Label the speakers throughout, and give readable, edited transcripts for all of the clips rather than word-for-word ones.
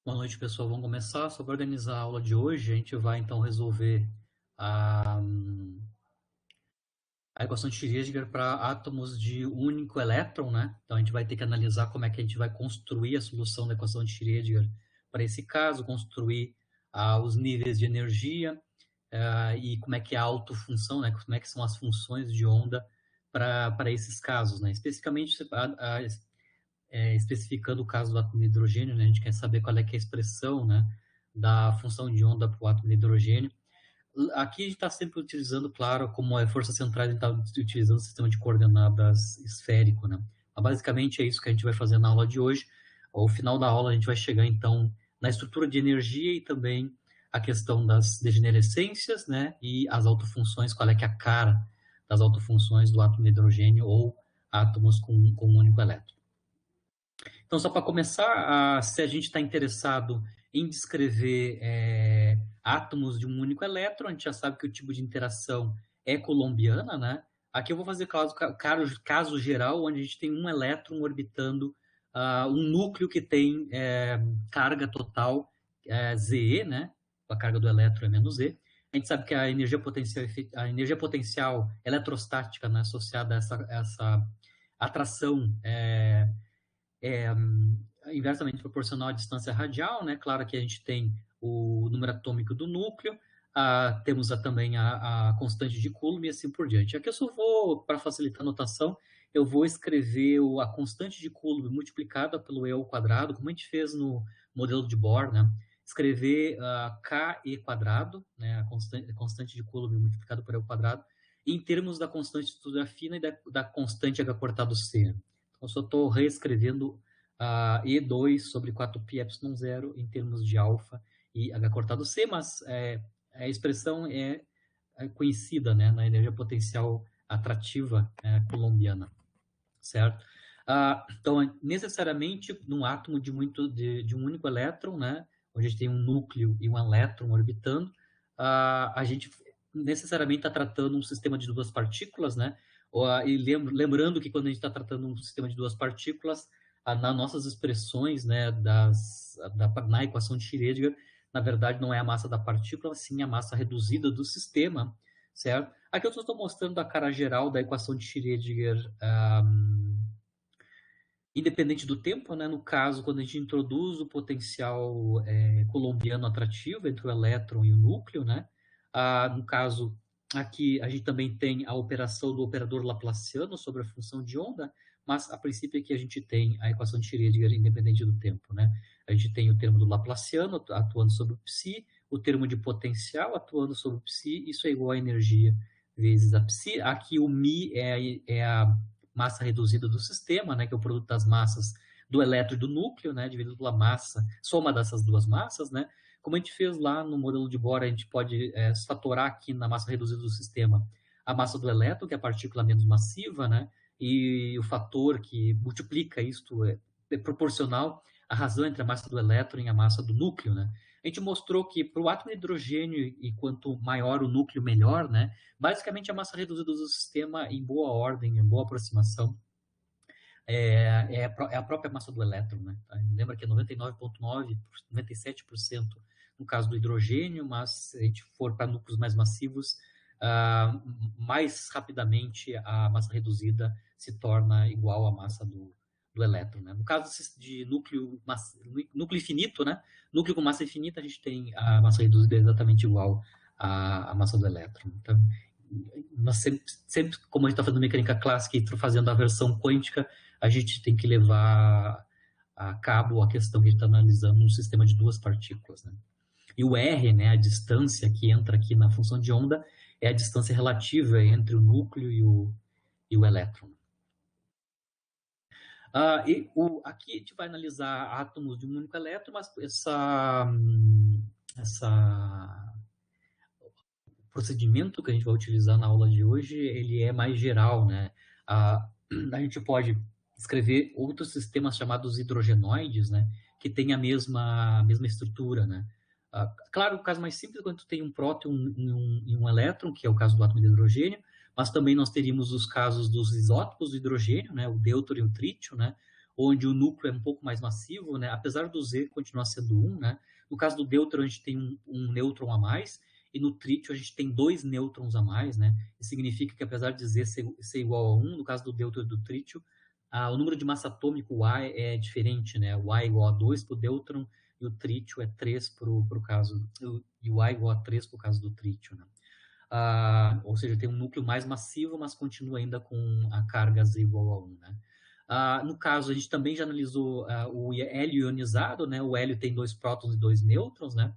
Speaker 1: Boa noite, pessoal. Vamos começar. Só para organizar a aula de hoje, a gente vai então resolver a, a equação de Schrödinger para átomos de um único elétron, né? Então a gente vai ter que analisar como é que a gente vai construir a solução da equação de Schrödinger para esse caso, construir os níveis de energia e como é que é a autofunção, né? Como é que são as funções de onda para esses casos, né? Especificamente especificando o caso do átomo de hidrogênio, né, a gente quer saber qual é, que é a expressão, né, da função de onda para o átomo de hidrogênio. Aqui a gente está sempre utilizando, claro, como é força central, a gente está utilizando o sistema de coordenadas esférico, né? Mas basicamente é isso que a gente vai fazer na aula de hoje. Ao final da aula a gente vai chegar, então, na estrutura de energia e também a questão das degenerescências, né, e as autofunções, qual é que é a cara das autofunções do átomo de hidrogênio ou átomos com um único elétron. Então, só para começar, se a gente está interessado em descrever átomos de um único elétron, a gente já sabe que o tipo de interação é colombiana, né? Aqui eu vou fazer caso geral, onde a gente tem um elétron orbitando um núcleo que tem carga total Ze, né? A carga do elétron é menos E. A gente sabe que a energia potencial eletrostática, né, associada a essa atração é inversamente proporcional à distância radial, né? Claro que a gente tem o número atômico do núcleo, temos também a constante de Coulomb e assim por diante. Aqui eu só vou, para facilitar a notação, eu vou escrever a constante de Coulomb multiplicada pelo E ao quadrado, como a gente fez no modelo de Bohr, né? Escrever KE quadrado, né? A constante de Coulomb multiplicada por E ao quadrado, em termos da constante de estrutura fina e da constante H cortado C. Então, só estou reescrevendo E2 sobre 4π epsilon 0 em termos de alfa e H cortado C, mas a expressão é conhecida, né, na energia potencial atrativa colombiana, certo? Então, necessariamente, num átomo de um único elétron, né, onde a gente tem um núcleo e um elétron orbitando, a gente necessariamente está tratando um sistema de duas partículas, né? E lembrando que quando a gente está tratando um sistema de duas partículas, nas nossas expressões, né, na equação de Schrödinger, na verdade não é a massa da partícula, sim a massa reduzida do sistema, certo? Aqui eu só estou mostrando a cara geral da equação de Schrödinger independente do tempo, né? No caso, quando a gente introduz o potencial colombiano atrativo entre o elétron e o núcleo, né? No caso, aqui a gente também tem a operação do operador laplaciano sobre a função de onda, mas a princípio aqui a gente tem a equação de Schrödinger independente do tempo, né? A gente tem o termo do laplaciano atuando sobre o psi, o termo de potencial atuando sobre o psi, isso é igual a energia vezes a psi. Aqui o mi é a massa reduzida do sistema, né, que é o produto das massas do elétron e do núcleo, né, dividido pela massa, soma dessas duas massas, né. Como a gente fez lá no modelo de Bohr, a gente pode fatorar aqui na massa reduzida do sistema a massa do elétron, que é a partícula menos massiva, né, e o fator que multiplica isto é proporcional à razão entre a massa do elétron e a massa do núcleo, né. A gente mostrou que para o átomo de hidrogênio, e quanto maior o núcleo, melhor, né? Basicamente, a massa reduzida do sistema, em boa ordem, em boa aproximação, é a própria massa do elétron, né? Lembra que é 99,9%, 97% no caso do hidrogênio, mas se a gente for para núcleos mais massivos, mais rapidamente a massa reduzida se torna igual à massa do elétron, né? No caso de núcleo infinito, né? Núcleo com massa infinita, a gente tem a massa reduzida exatamente igual à massa do elétron. Então, nós sempre como a gente está fazendo mecânica clássica e fazendo a versão quântica, a gente tem que levar a cabo a questão que a gente está analisando um sistema de duas partículas, né? E o R, né, a distância que entra aqui na função de onda, é a distância relativa entre o núcleo e o elétron. Aqui a gente vai analisar átomos de um único elétron, mas o procedimento que a gente vai utilizar na aula de hoje, ele é mais geral, né? A gente pode escrever outros sistemas chamados hidrogenoides, né? Que têm a mesma estrutura, né? Claro, o caso mais simples é quando tu tem um próton e um elétron, que é o caso do átomo de hidrogênio, mas também nós teríamos os casos dos isótopos do hidrogênio, né? O deutério e o trítio, né? onde o núcleo é um pouco mais massivo, né? Apesar do Z continuar sendo 1, né? No caso do deuteron, a gente tem um nêutron a mais, e no trítio a gente tem 2 nêutrons a mais, né? Isso significa que apesar de Z ser igual a 1, no caso do deuteron e do trítio, o número de massa atômico Y é diferente, né? O Y é igual a 2 para o deuteron, e o trítio é 3 para o caso, e o Y é igual a 3 para o caso do trítio, né? Ou seja, tem um núcleo mais massivo, mas continua ainda com a carga Z igual a 1, né? No caso, a gente também já analisou o hélio ionizado, né? O hélio tem 2 prótons e 2 nêutrons, né?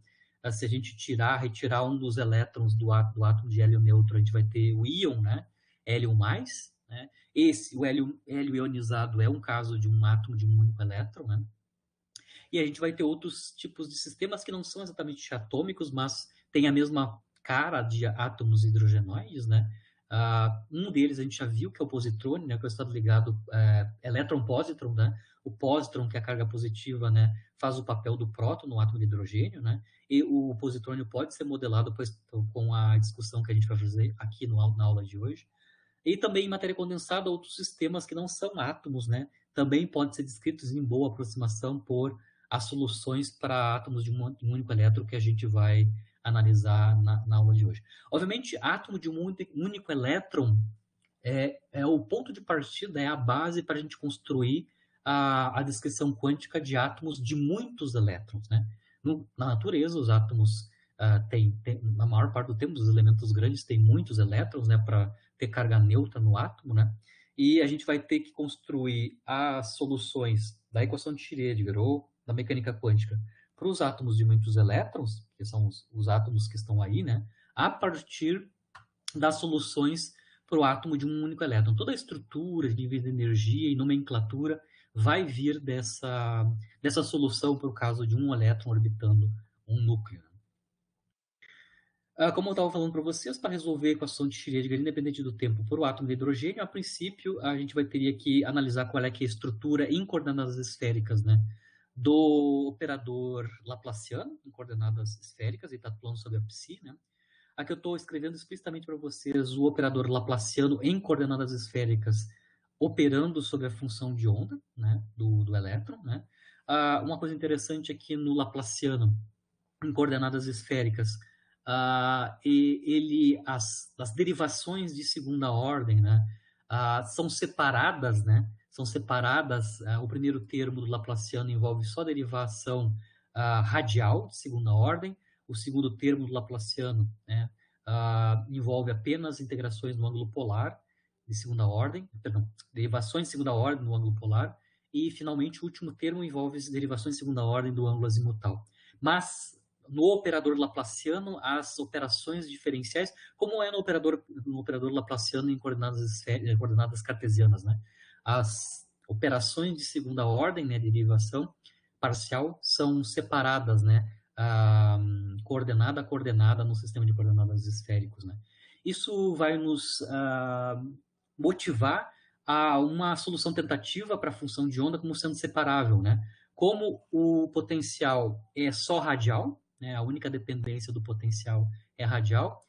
Speaker 1: Se a gente retirar um dos elétrons do átomo de hélio neutro, a gente vai ter o íon, né? Hélio mais, né? O hélio ionizado é um caso de um átomo de um único elétron, né? E a gente vai ter outros tipos de sistemas que não são exatamente atômicos, mas têm a mesma cara de átomos hidrogenoides, né? Um deles a gente já viu, que é o positrone, né? Que é o estado ligado elétron-pósitron, né? O pósitron, que é a carga positiva, né? Faz o papel do próton no átomo de hidrogênio, né? E o positrônio pode ser modelado com a discussão que a gente vai fazer aqui na aula de hoje. E também em matéria condensada, outros sistemas que não são átomos, né? Também podem ser descritos em boa aproximação por as soluções para átomos de um único elétron que a gente vai analisar na aula de hoje. Obviamente, átomo de um único elétron é o ponto de partida, é a base para a gente construir a descrição quântica de átomos de muitos elétrons, né? Na natureza, os átomos na maior parte do tempo, os elementos grandes têm muitos elétrons, né, para ter carga neutra no átomo, né? E a gente vai ter que construir as soluções da equação de Schrödinger ou da mecânica quântica para os átomos de muitos elétrons, que são os átomos que estão aí, né? A partir das soluções para o átomo de um único elétron. Toda a estrutura, nível de energia e nomenclatura vai vir dessa solução para o caso de um elétron orbitando um núcleo. Como eu estava falando para vocês, para resolver a equação de Schrödinger independente do tempo por o átomo de hidrogênio, a princípio a gente teria que analisar qual é que é a estrutura em coordenadas esféricas, né, do operador laplaciano em coordenadas esféricas, e está falando sobre a psi, né? Aqui eu estou escrevendo explicitamente para vocês o operador laplaciano em coordenadas esféricas operando sobre a função de onda, né, do elétron, né? Uma coisa interessante aqui no laplaciano em coordenadas esféricas, as derivações de segunda ordem, né, são separadas, né? São separadas. O primeiro termo do laplaciano envolve só derivação radial de segunda ordem. O segundo termo do laplaciano, né, envolve apenas integrações no ângulo polar de segunda ordem, perdão, derivações de segunda ordem no ângulo polar. E, finalmente, o último termo envolve derivações de segunda ordem do ângulo azimutal. Mas no operador laplaciano, as operações diferenciais, como é no operador laplaciano em coordenadas cartesianas, né? As operações de segunda ordem, né, derivação parcial, são separadas, né? Coordenada a coordenada no sistema de coordenadas esféricos, né? Isso vai nos motivar a uma solução tentativa para a função de onda como sendo separável, né? Como o potencial é só radial, né, a única dependência do potencial é radial,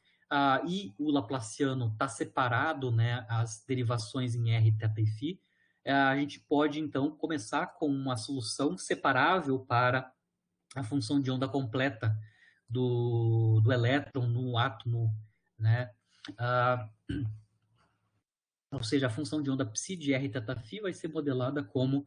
Speaker 1: e o laplaciano está separado, né, as derivações em R, θ e φ, a gente pode, então, começar com uma solução separável para a função de onda completa do elétron no átomo, né? Ou seja, a função de onda psi de R, θ, φ vai ser modelada como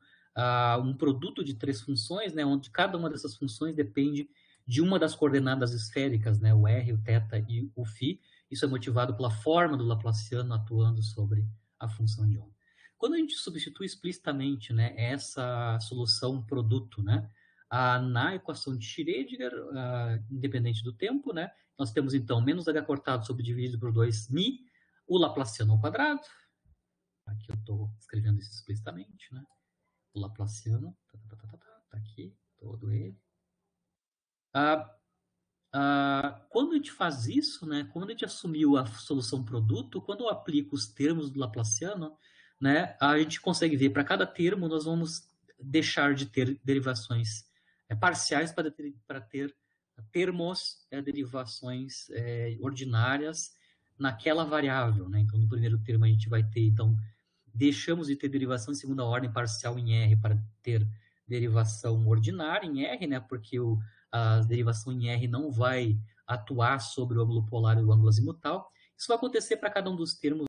Speaker 1: um produto de 3 funções, né, onde cada uma dessas funções depende de uma das coordenadas esféricas, né, o R, o θ e o φ. Isso é motivado pela forma do laplaciano atuando sobre a função de onda. Quando a gente substitui explicitamente, né, essa solução produto, né, na equação de Schrödinger, independente do tempo, né, nós temos então menos h cortado sobre dividido por 2μ, o laplaciano ao quadrado. Aqui eu estou escrevendo isso explicitamente, né? O laplaciano, tá aqui, todo ele. Quando a gente faz isso, né? Quando a gente assumiu a solução produto, quando eu aplico os termos do laplaciano, né? A gente consegue ver, para cada termo, nós vamos deixar de ter derivações parciais para ter termos, derivações ordinárias naquela variável, né? Então, no primeiro termo a gente vai ter, então, deixamos de ter derivação em segunda ordem parcial em R para ter derivação ordinária em R, né? Porque a derivação em R não vai atuar sobre o ângulo polar e o ângulo azimutal. Isso vai acontecer para cada um dos termos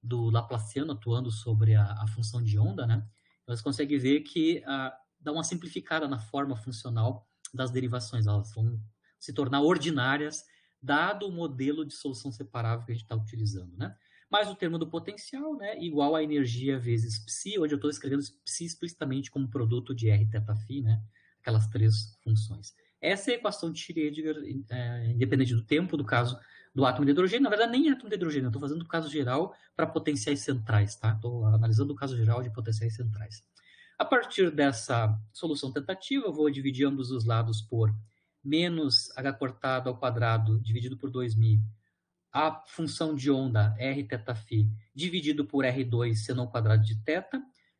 Speaker 1: do Laplaciano atuando sobre a função de onda, né? Então, você consegue ver que dá uma simplificada na forma funcional das derivações. Elas vão se tornar ordinárias, dado o modelo de solução separável que a gente está utilizando, né? Mas o termo do potencial, né, igual a energia vezes psi, onde eu estou escrevendo psi explicitamente como produto de R θ φ, né? Aquelas três funções. Essa é a equação de Schrödinger, independente do tempo, do caso do átomo de hidrogênio. Na verdade, nem átomo de hidrogênio, eu estou fazendo o caso geral para potenciais centrais, tá? Estou analisando o caso geral de potenciais centrais. A partir dessa solução tentativa, eu vou dividir ambos os lados por menos h cortado ao quadrado dividido por 2μ, a função de onda r θ φ dividido por R2 seno ao quadrado de θ,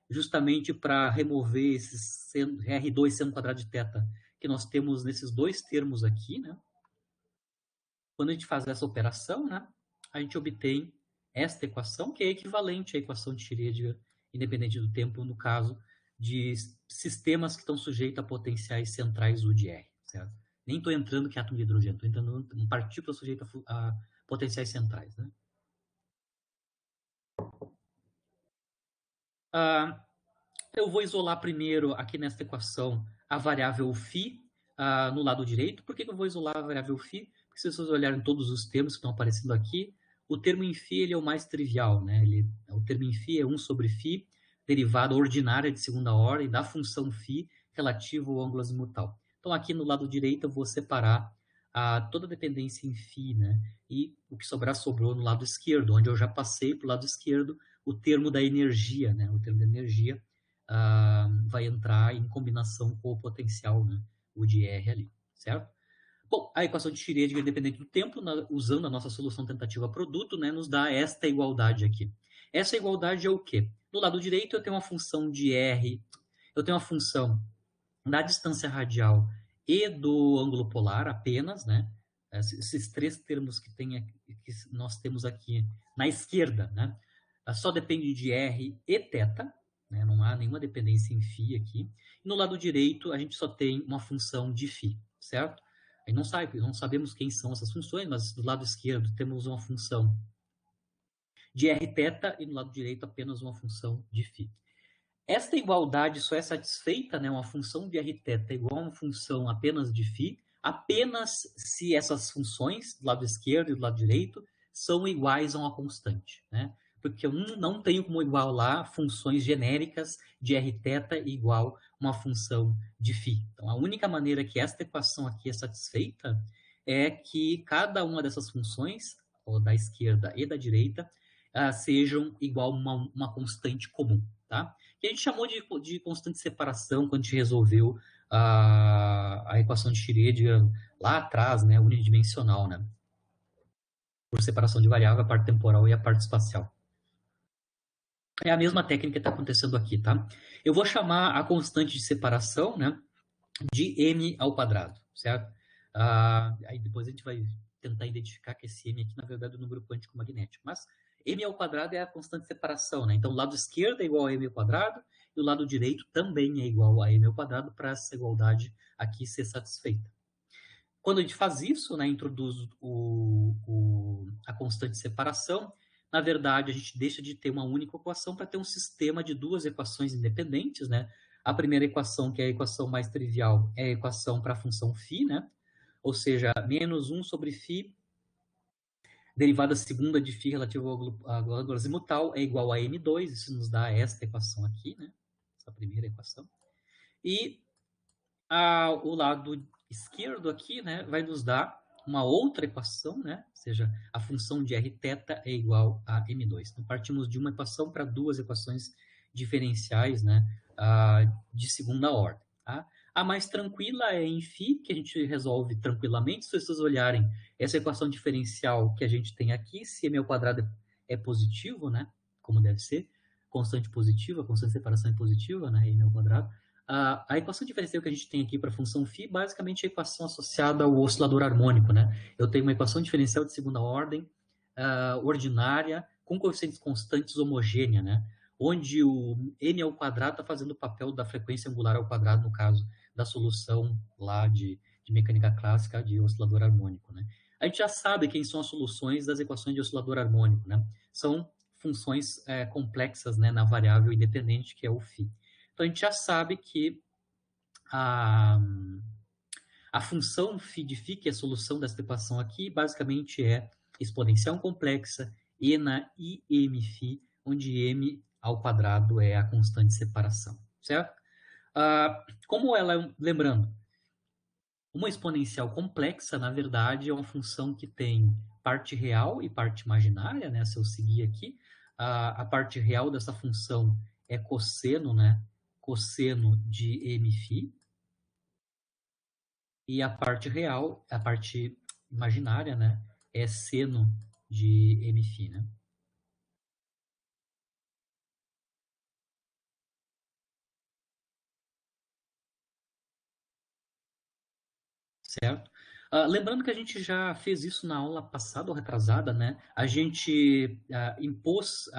Speaker 1: justamente para remover esse R2 seno ao quadrado de θ que nós temos nesses dois termos aqui, né? Quando a gente faz essa operação, né, a gente obtém esta equação, que é equivalente à equação de Schrödinger, independente do tempo, no caso de sistemas que estão sujeitos a potenciais centrais U de R, certo? Nem estou entrando que é átomo de hidrogênio, estou entrando em partícula sujeita a potenciais centrais, né? Eu vou isolar primeiro aqui nesta equação a variável φ no lado direito. Por que eu vou isolar a variável φ? Porque se vocês olharem todos os termos que estão aparecendo aqui, o termo em φ ele é o mais trivial, né? O termo em φ é 1 sobre φ, derivada ordinária de segunda ordem da função φ relativa ao ângulo azimutal. Então aqui no lado direito eu vou separar toda a dependência em φ, né? E o que sobrar sobrou no lado esquerdo, onde eu já passei para o lado esquerdo o termo da energia, né? O termo da energia vai entrar em combinação com o potencial, né? O de R ali, certo? Bom, a equação de Schrödinger, independente do tempo, usando a nossa solução tentativa produto, né, nos dá esta igualdade aqui. Essa igualdade é o quê? No lado direito eu tenho uma função de R, eu tenho uma função da distância radial e do ângulo polar apenas, né? Esses três termos que nós temos aqui na esquerda, né? Só depende de R e θ, né? Não há nenhuma dependência em φ aqui. E no lado direito a gente só tem uma função de φ, certo? A gente não sabemos quem são essas funções, mas do lado esquerdo temos uma função de Rθ e no lado direito apenas uma função de φ. Esta igualdade só é satisfeita, né, uma função de Rθ igual a uma função apenas de φ, apenas se essas funções, do lado esquerdo e do lado direito, são iguais a uma constante, né? Porque eu não tenho como igualar funções genéricas de Rθ igual uma função de φ. Então, a única maneira que esta equação aqui é satisfeita é que cada uma dessas funções, ou da esquerda e da direita, sejam igual a uma constante comum, tá? Que a gente chamou de constante de separação quando a gente resolveu a equação de Schrödinger lá atrás, né, unidimensional, né? Por separação de variável, a parte temporal e a parte espacial. É a mesma técnica que está acontecendo aqui, tá? Eu vou chamar a constante de separação, né, de m ao quadrado, certo? Aí depois a gente vai tentar identificar que esse m aqui, na verdade, é o número quântico magnético. Mas m ao quadrado é a constante de separação, né? Então, o lado esquerdo é igual a m ao quadrado e o lado direito também é igual a m ao quadrado para essa igualdade aqui ser satisfeita. Quando a gente faz isso, né, introduz a constante de separação, na verdade, a gente deixa de ter uma única equação para ter um sistema de duas equações independentes, né? A primeira equação, que é a equação mais trivial, é a equação para a função φ, né? Ou seja, menos 1 sobre φ, derivada segunda de φ relativa ao ângulo azimutal, é igual a m2, isso nos dá esta equação aqui, né? Essa primeira equação. E o lado esquerdo aqui, né, vai nos dar uma outra equação, né? Ou seja, a função de Rθ é igual a m2. Então, partimos de uma equação para duas equações diferenciais, né, de segunda ordem. Tá? A mais tranquila é em φ, que a gente resolve tranquilamente. Se vocês olharem essa equação diferencial que a gente tem aqui, se m ao quadrado é positivo, né, como deve ser, constante positiva, constante de separação é positiva, né, m ao quadrado. A equação diferencial que a gente tem aqui para a função φ, basicamente é a equação associada ao oscilador harmônico, né? Eu tenho uma equação diferencial de segunda ordem, ordinária, com coeficientes constantes homogênea, né? Onde o n ao quadrado está fazendo o papel da frequência angular ao quadrado, no caso da solução lá de mecânica clássica de oscilador harmônico, né? A gente já sabe quem são as soluções das equações de oscilador harmônico, né? São funções complexas, né, na variável independente, que é o φ. Então, a gente já sabe que a função φ de φ, que é a solução dessa equação aqui, basicamente é exponencial complexa e na IMφ, onde m ao quadrado é a constante de separação, certo? Como ela, lembrando, uma exponencial complexa, na verdade, é uma função que tem parte real e parte imaginária, né? Se eu seguir aqui, a parte real dessa função é cosseno, né? Cosseno de mφ. E a parte real, a parte imaginária, né? É seno de mφ, né? Certo? Lembrando que a gente já fez isso na aula passada ou retrasada, né? A gente impôs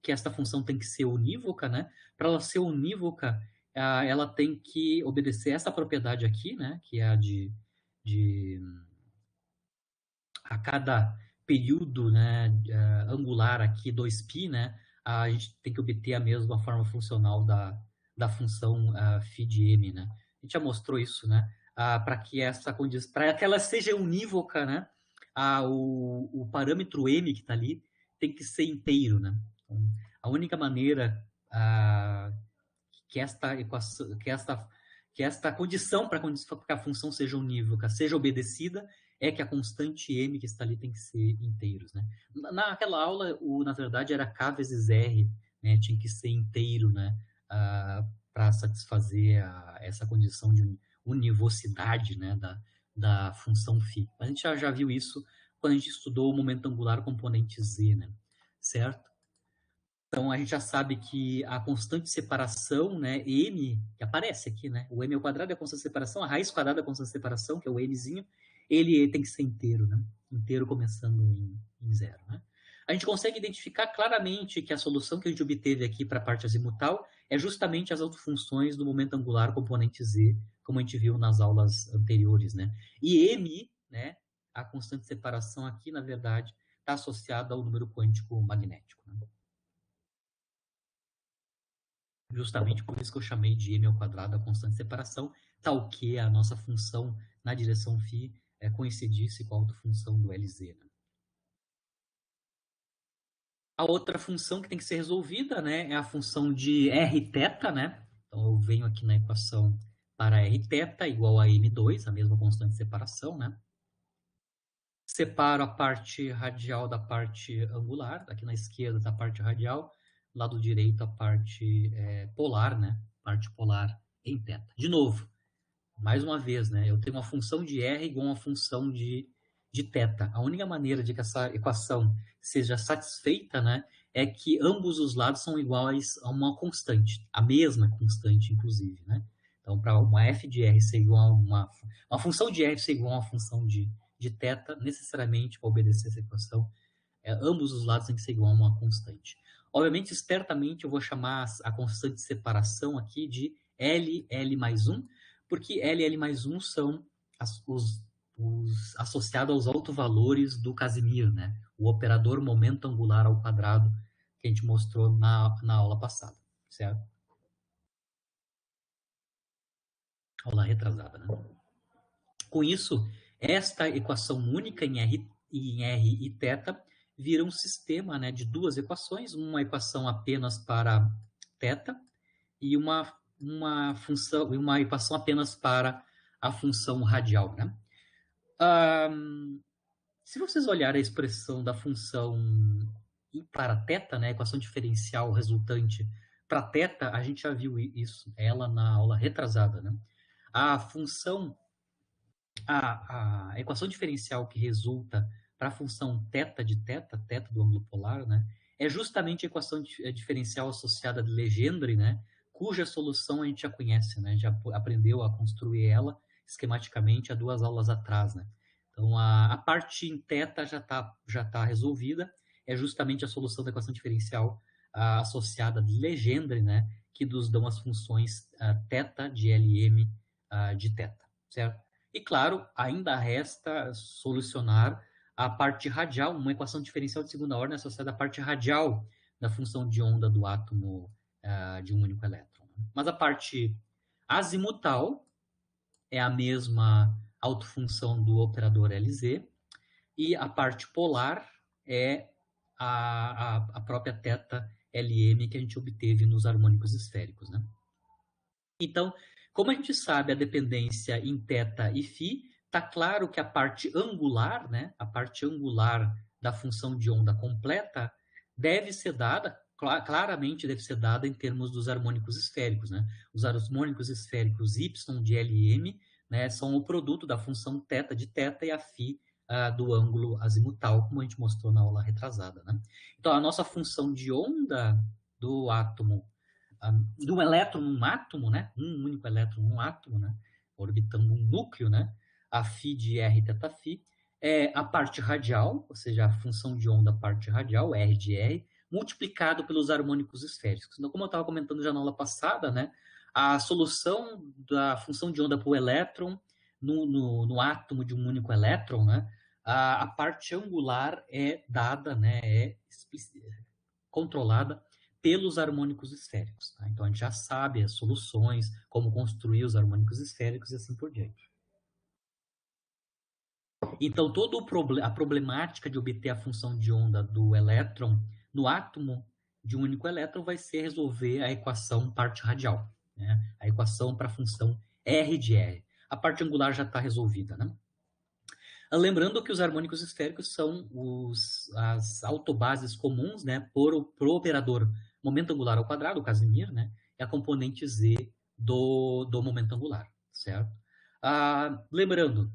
Speaker 1: que esta função tem que ser unívoca, né? Para ela ser unívoca, ela tem que obedecer essa propriedade aqui, né? Que é a de a cada período, né, angular aqui, 2π, né? A gente tem que obter a mesma forma funcional da função φ de m, né? A gente já mostrou isso, né? Para que para que ela seja unívoca, né? O parâmetro m que está ali tem que ser inteiro, né? Então, a única maneira que esta equação, que esta condição para que a função seja unívoca seja obedecida é que a constante m que está ali tem que ser inteiros, né? Naquela aula, na verdade, era k vezes r, né? Tinha que ser inteiro, né? Para satisfazer essa condição de univocidade, né? Da função φ. Mas a gente já viu isso quando a gente estudou o momento angular componente z, né? Certo? Então, a gente já sabe que a constante de separação, né, m, que aparece aqui, né, o m ao quadrado é a constante de separação, a raiz quadrada é a constante de separação, que é o mzinho, ele tem que ser inteiro, né, inteiro começando em zero, né. A gente consegue identificar claramente que a solução que a gente obteve aqui para a parte azimutal é justamente as autofunções do momento angular componente z, como a gente viu nas aulas anteriores, né. E m, né, a constante de separação aqui, na verdade, está associada ao número quântico magnético, né. Justamente por isso que eu chamei de m ao quadrado a constante de separação, tal que a nossa função na direção φ coincidisse com a autofunção do Lz, né? A outra função que tem que ser resolvida, né, é a função de rθ, né? Então eu venho aqui na equação para rθ igual a m2, a mesma constante de separação, né? Separo a parte radial da parte angular, aqui na esquerda da parte radial, lado direito a parte polar, né? Parte polar em θ. De novo, mais uma vez, né? Eu tenho uma função de r igual a uma função de θ. A única maneira de que essa equação seja satisfeita, né, é que ambos os lados são iguais a uma constante, a mesma constante, inclusive, né? Então, para uma f de r ser igual a uma função de r ser igual a uma função de θ, necessariamente, para obedecer essa equação, ambos os lados têm que ser igual a uma constante. Obviamente, espertamente, eu vou chamar a constante de separação aqui de L mais 1, porque L mais 1 são os associados aos autovalores do Casimir, né? O operador momento angular ao quadrado que a gente mostrou na aula passada, certo? Aula retrasada, né? Com isso, esta equação única em R e θ vira um sistema, né, de duas equações, uma equação apenas para θ e uma equação apenas para a função radial, né? Se vocês olharem a expressão da função para θ, né, a equação diferencial resultante para θ, a gente já viu isso, ela na aula retrasada, né? A função a equação diferencial que resulta para a função θ de θ do ângulo polar, né, é justamente a equação diferencial associada de Legendre, né, cuja solução a gente já conhece, né, já aprendeu a construir ela esquematicamente há 2 aulas atrás, né. Então, a parte em θ já tá resolvida, é justamente a solução da equação diferencial associada de Legendre, né, que nos dão as funções θ de Lm de θ, certo? E, claro, ainda resta solucionar a parte radial, uma equação diferencial de segunda ordem associada à parte radial da função de onda do átomo de um único elétron. Mas a parte azimutal é a mesma autofunção do operador Lz, e a parte polar é a própria θ Lm que a gente obteve nos harmônicos esféricos, né? Então, como a gente sabe a dependência em θ e φ, está claro que a parte angular, né, a parte angular da função de onda completa deve ser dada, claramente deve ser dada em termos dos harmônicos esféricos, né? Os harmônicos esféricos y de Lm, né, são o produto da função θ de θ e a φ do ângulo azimutal, como a gente mostrou na aula retrasada, né? Então, a nossa função de onda do átomo, do elétron num átomo, né? Um único elétron num átomo, né? Orbitando um núcleo, né? A φ de R θ φ é a parte radial, ou seja, a função de onda parte radial, R de R, multiplicado pelos harmônicos esféricos. Então, como eu estava comentando já na aula passada, né? A solução da função de onda para o elétron no átomo de um único elétron, né? A parte angular é dada, né? É controlada pelos harmônicos esféricos. Tá? Então, a gente já sabe as soluções, como construir os harmônicos esféricos e assim por diante. Então, toda a problemática de obter a função de onda do elétron no átomo de um único elétron vai ser resolver a equação parte radial, né? A equação para a função R de R. A parte angular já está resolvida, né? Lembrando que os harmônicos esféricos são as autobases comuns, né, pro operador momento angular ao quadrado, o Casimir, né, é a componente Z do momento angular, certo? Lembrando,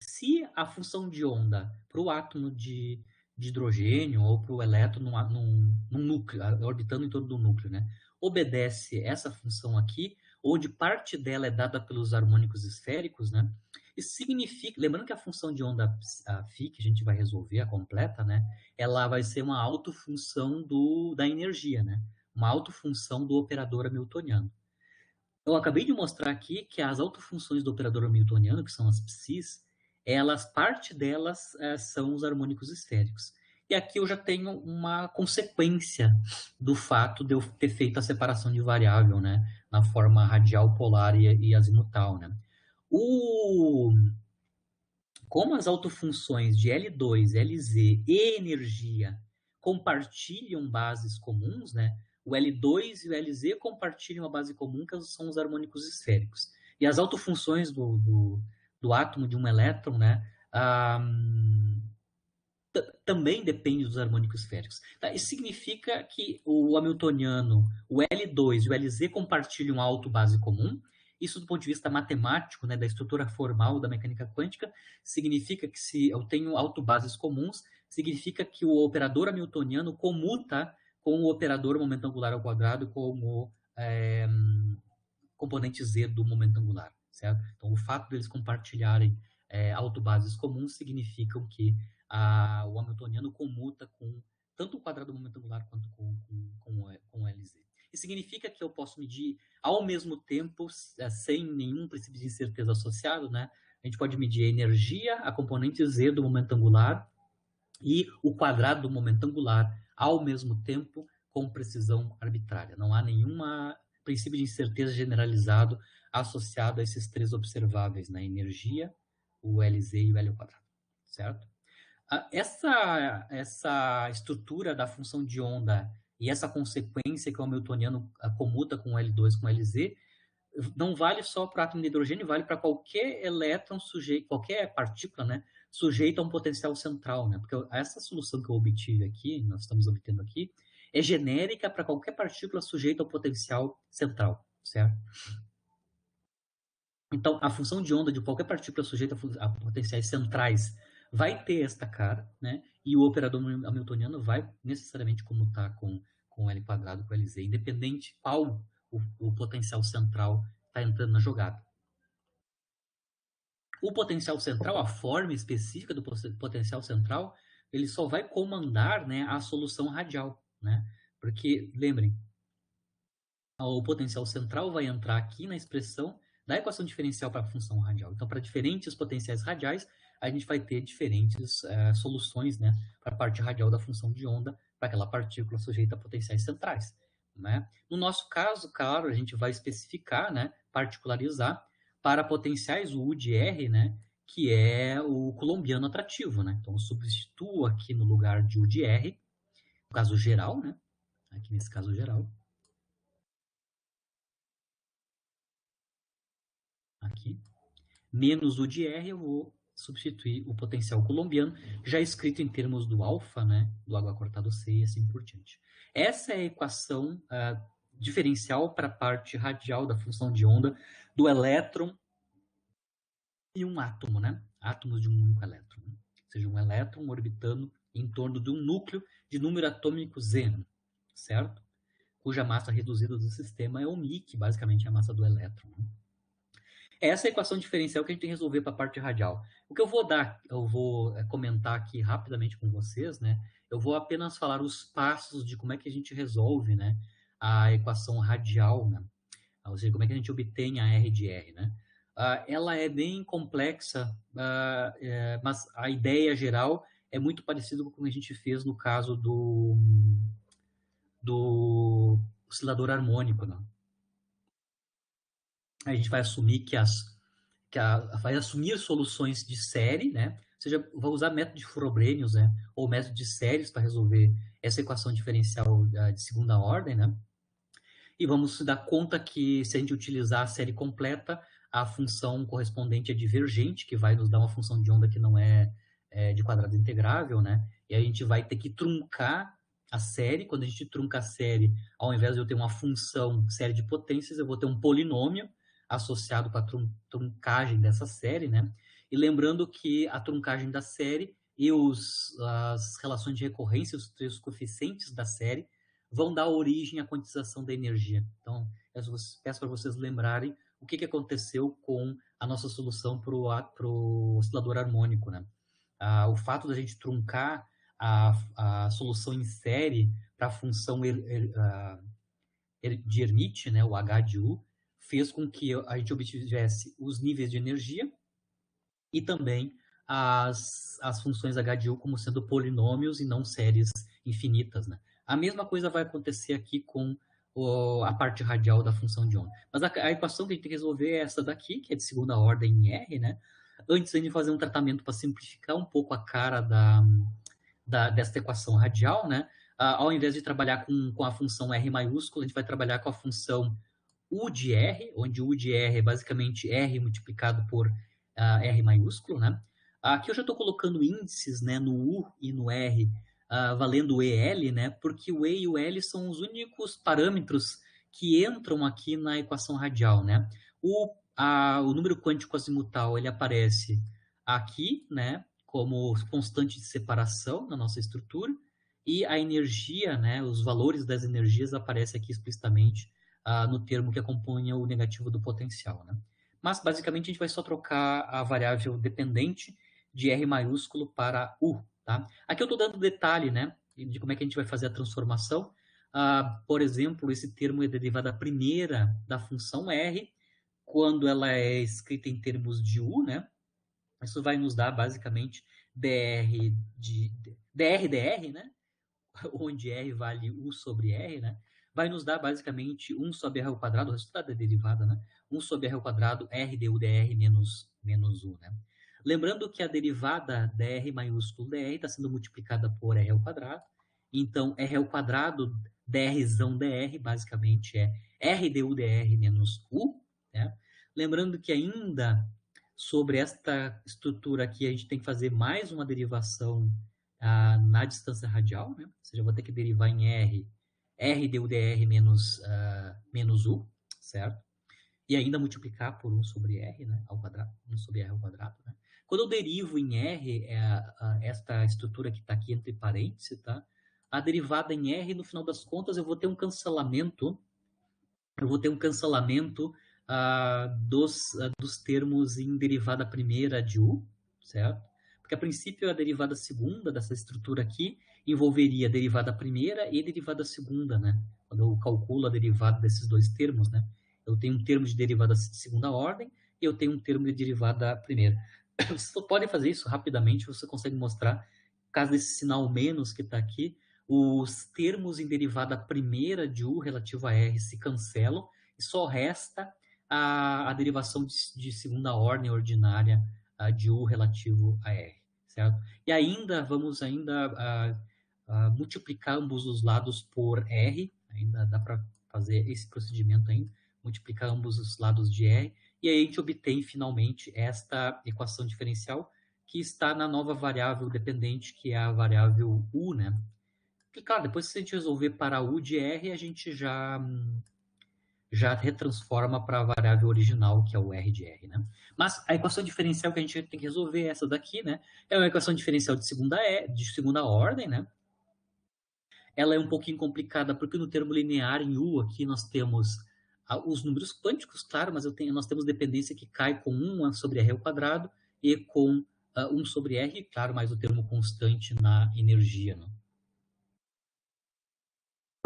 Speaker 1: se a função de onda para o átomo de hidrogênio ou para o elétron num núcleo, orbitando em torno do núcleo, né, obedece essa função aqui, onde parte dela é dada pelos harmônicos esféricos, né? Isso significa, lembrando que a função de onda φ, que a gente vai resolver, a completa, né? Ela vai ser uma autofunção da energia, né? Uma autofunção do operador hamiltoniano. Eu acabei de mostrar aqui que as autofunções do operador hamiltoniano, que são as psis, parte delas são os harmônicos esféricos. E aqui eu já tenho uma consequência do fato de eu ter feito a separação de variável, né, na forma radial, polar e azimutal, né. Como as autofunções de L2, Lz e energia compartilham bases comuns, né, o L2 e o Lz compartilham a base comum, que são os harmônicos esféricos. E as autofunções do átomo de um elétron, né, também depende dos harmônicos esféricos. Tá? Isso significa que o hamiltoniano, o L2 e o Lz compartilham a autobase comum. Isso, do ponto de vista matemático, né, da estrutura formal da mecânica quântica, significa que se eu tenho autobases comuns, significa que o operador hamiltoniano comuta com o operador momento angular ao quadrado como componente Z do momento angular, certo? Então, o fato deles compartilharem autobases comuns significam que o hamiltoniano comuta com tanto o quadrado do momento angular quanto com o Lz. Isso significa que eu posso medir ao mesmo tempo, sem nenhum princípio de incerteza associado, né? A gente pode medir a energia, a componente Z do momento angular e o quadrado do momento angular ao mesmo tempo com precisão arbitrária. Não há nenhum princípio de incerteza generalizado associado a esses três observáveis, né? Energia, o Lz e o L ao quadrado, certo? Essa estrutura da função de onda e essa consequência que o hamiltoniano comuta com o L2 com o Lz não vale só para o átomo de hidrogênio, vale para qualquer elétron sujeito, qualquer partícula, né, sujeita a um potencial central, né? Porque essa solução que eu obtive aqui, nós estamos obtendo aqui, é genérica para qualquer partícula sujeita ao potencial central, certo? Então, a função de onda de qualquer partícula sujeita a potenciais centrais vai ter esta cara, né? E o operador hamiltoniano vai necessariamente comutar com L quadrado, com Lz, independente qual o potencial central está entrando na jogada. O potencial central, a forma específica do potencial central, ele só vai comandar, né, a solução radial, né? Porque, lembrem, o potencial central vai entrar aqui na expressão da equação diferencial para a função radial. Então, para diferentes potenciais radiais, a gente vai ter diferentes soluções, né, para a parte radial da função de onda, para aquela partícula sujeita a potenciais centrais. Né? No nosso caso, claro, a gente vai especificar, né, particularizar para potenciais U de R, né, que é o coulombiano atrativo. Né? Então, eu substituo aqui no lugar de U de R, no caso geral, né, aqui nesse caso geral, aqui, menos o de R, eu vou substituir o potencial coulombiano, já escrito em termos do alfa, né, do H cortado C e assim por diante. Essa é a equação diferencial para a parte radial da função de onda do elétron e um átomo, né? Átomos de um único elétron. Né? Ou seja, um elétron orbitando em torno de um núcleo de número atômico Z, certo? Cuja massa reduzida do sistema é o μ, que basicamente é a massa do elétron. Né? Essa é a equação diferencial que a gente tem que resolver para a parte radial. O que eu vou comentar aqui rapidamente com vocês, né? Eu vou apenas falar os passos de como é que a gente resolve, né, a equação radial, né? Ou seja, como é que a gente obtém a R de R, né? Ela é bem complexa, mas a ideia geral é muito parecida com o que a gente fez no caso do oscilador harmônico, né? A gente vai assumir vai assumir soluções de série, né? Ou seja, vai usar método de Frobenius, né? Ou método de séries para resolver essa equação diferencial de segunda ordem, né? E vamos se dar conta que se a gente utilizar a série completa, a função correspondente é divergente, que vai nos dar uma função de onda que não é de quadrado integrável, né? E a gente vai ter que truncar a série. Quando a gente trunca a série, ao invés de eu ter uma função série de potências, eu vou ter um polinômio associado com a truncagem dessa série, né? E lembrando que a truncagem da série e as relações de recorrência, os três coeficientes da série, vão dar origem à quantização da energia. Então, eu peço para vocês lembrarem o que aconteceu com a nossa solução para o oscilador harmônico. Né? O fato da gente truncar a solução em série para a função de Hermite, né, o H de U, fez com que a gente obtivesse os níveis de energia e também as funções H de U como sendo polinômios e não séries infinitas. Né? A mesma coisa vai acontecer aqui com a parte radial da função de onda. Mas a equação que a gente tem que resolver é essa daqui, que é de segunda ordem em R, né? Antes de fazer um tratamento para simplificar um pouco a cara dessa equação radial, né? Ao invés de trabalhar com a função R maiúscula, a gente vai trabalhar com a função U de R, onde U de R é basicamente R multiplicado por R maiúsculo, né? Aqui eu já estou colocando índices, né, no U e no R, valendo o EL, né? Porque o E e o L são os únicos parâmetros que entram aqui na equação radial, né? O número quântico azimutal, ele aparece aqui, né, como constante de separação na nossa estrutura, e a energia, né, os valores das energias aparecem aqui explicitamente no termo que acompanha o negativo do potencial. Né? Mas, basicamente, a gente vai só trocar a variável dependente de R maiúsculo para U. Tá? Aqui eu estou dando detalhe, né, de como é que a gente vai fazer a transformação. Por exemplo, esse termo é derivada primeira da função R, quando ela é escrita em termos de U, né? Isso vai nos dar, basicamente, dr, né? Onde R vale U sobre R, né? Vai nos dar basicamente 1 sobre R ao quadrado, o resultado é derivada, né? 1 sobre R ao quadrado, R du dr menos U, né? Lembrando que a derivada dr maiúsculo dr está sendo multiplicada por R ao quadrado, então R ao quadrado drzão dr basicamente é R du dr menos U, né? Lembrando que ainda sobre esta estrutura aqui a gente tem que fazer mais uma derivação na distância radial, né? Ou seja, eu vou ter que derivar em R du dr menos U, certo? E ainda multiplicar por 1 sobre R, né, ao quadrado, 1 sobre R ao quadrado, né? Quando eu derivo em R, esta estrutura que está aqui entre parênteses, tá? A derivada em R, no final das contas, eu vou ter um cancelamento dos termos em derivada primeira de U, certo? Porque, a princípio, a derivada segunda dessa estrutura aqui envolveria a derivada primeira e a derivada segunda, né? Quando eu calculo a derivada desses dois termos, né? Eu tenho um termo de derivada de segunda ordem e eu tenho um termo de derivada primeira. Vocês podem fazer isso rapidamente, você consegue mostrar, por causa desse sinal menos que está aqui, os termos em derivada primeira de U relativo a R se cancelam e só resta a derivação de segunda ordem ordinária de U relativo a R, certo? E ainda vamos multiplicar ambos os lados por R, ainda dá para fazer esse procedimento ainda, multiplicar ambos os lados de R, e aí a gente obtém finalmente esta equação diferencial que está na nova variável dependente, que é a variável U, né? E, claro, depois que a gente resolver para U de R, a gente já retransforma para a variável original, que é o R de R, né? Mas a equação diferencial que a gente tem que resolver é essa daqui, né? É uma equação diferencial de segunda ordem, né? Ela é um pouquinho complicada, porque no termo linear, em U, aqui nós temos os números quânticos, claro, mas nós temos dependência que cai com 1 sobre R ao quadrado e com 1 sobre R, claro, mais o termo constante na energia, né?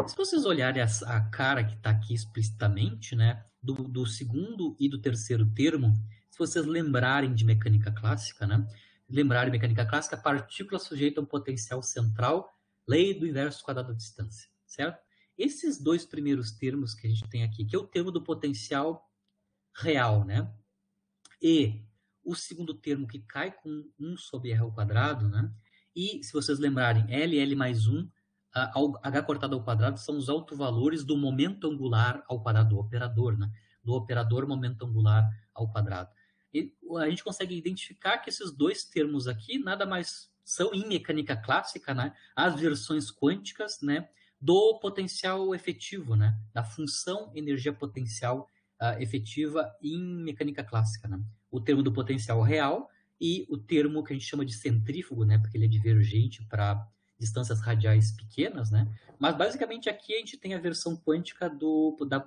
Speaker 1: Se vocês olharem a cara que está aqui explicitamente, né, do segundo e do terceiro termo, se vocês lembrarem de mecânica clássica, né, lembrarem de mecânica clássica, a partícula sujeita a um potencial central, lei do inverso quadrado da distância, certo? Esses dois primeiros termos que a gente tem aqui, que é o termo do potencial real, né, e o segundo termo que cai com 1 sobre R ao quadrado, né, e se vocês lembrarem, L mais 1, H cortado ao quadrado são os autovalores do momento angular ao quadrado do operador, né? Do operador momento angular ao quadrado. E a gente consegue identificar que esses dois termos aqui nada mais são, em mecânica clássica, né, as versões quânticas, né, do potencial efetivo, né, da função energia potencial efetiva em mecânica clássica, né? O termo do potencial real e o termo que a gente chama de centrífugo, né, porque ele é divergente para distâncias radiais pequenas, né? Mas basicamente aqui a gente tem a versão quântica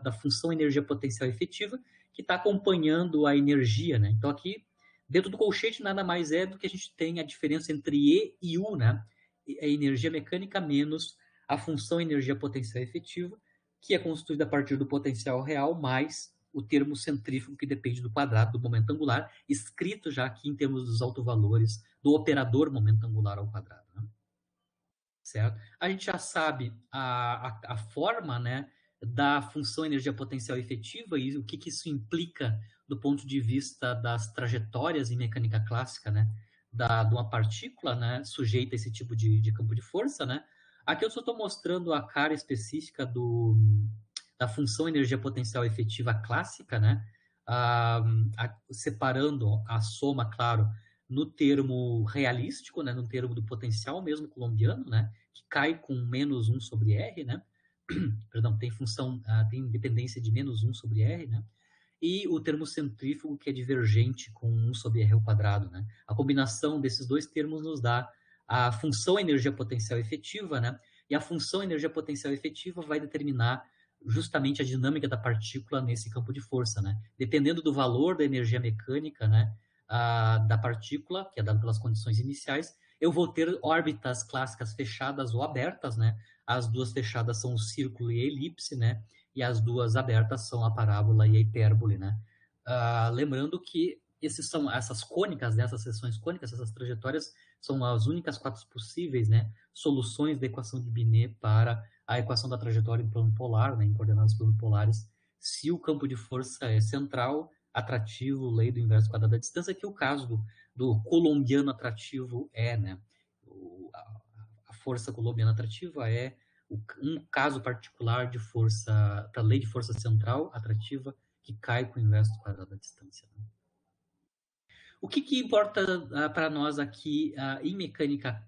Speaker 1: da função energia potencial efetiva que está acompanhando a energia, né? Então aqui dentro do colchete nada mais é do que a gente tem a diferença entre E e U, né? A energia mecânica menos a função energia potencial efetiva, que é constituída a partir do potencial real mais o termo centrífugo, que depende do quadrado do momento angular, escrito já aqui em termos dos autovalores do operador momento angular ao quadrado, né? Certo? A gente já sabe a forma, né, da função energia potencial efetiva e o que isso implica do ponto de vista das trajetórias em mecânica clássica, né, de uma partícula, né, sujeita a esse tipo de campo de força, né. Aqui eu só estou mostrando a cara específica da função energia potencial efetiva clássica, né, separando a soma, claro, no termo realístico, né, no termo do potencial mesmo colombiano, né, que cai com menos 1 sobre R, né, perdão, tem função, tem dependência de menos 1 sobre R, né, e o termo centrífugo, que é divergente com 1 sobre R ao quadrado, né. A combinação desses dois termos nos dá a função energia potencial efetiva, né, e a função energia potencial efetiva vai determinar justamente a dinâmica da partícula nesse campo de força, né. Dependendo do valor da energia mecânica, né, da partícula, que é dado pelas condições iniciais, eu vou ter órbitas clássicas fechadas ou abertas, né? As duas fechadas são o círculo e a elipse, né? E as duas abertas são a parábola e a hipérbole, né? Lembrando que essas cônicas, né? Essas seções cônicas, essas trajetórias, são as únicas quatro possíveis, né? Soluções da equação de Binet para a equação da trajetória em plano polar, né? Em coordenadas planopolares, se o campo de força é central, atrativo, lei do inverso quadrado da distância, que o caso do colombiano atrativo é, né? A força colombiana atrativa é um caso particular de força, da lei de força central atrativa, que cai com o inverso quadrado da distância, né? O que importa para nós aqui em mecânica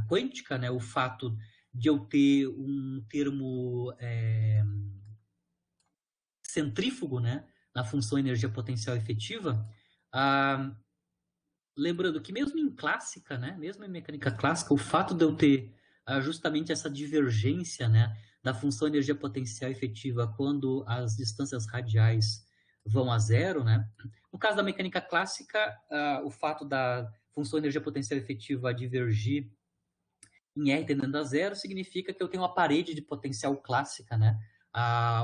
Speaker 1: quântica, né? O fato de eu ter um termo centrífugo, né, na função energia potencial efetiva, lembrando que mesmo em clássica, né, mesmo em mecânica clássica, o fato de eu ter justamente essa divergência, né, da função energia potencial efetiva quando as distâncias radiais vão a zero, né? No caso da mecânica clássica, o fato da função energia potencial efetiva divergir em R tendendo a zero, significa que eu tenho uma parede de potencial clássica, né?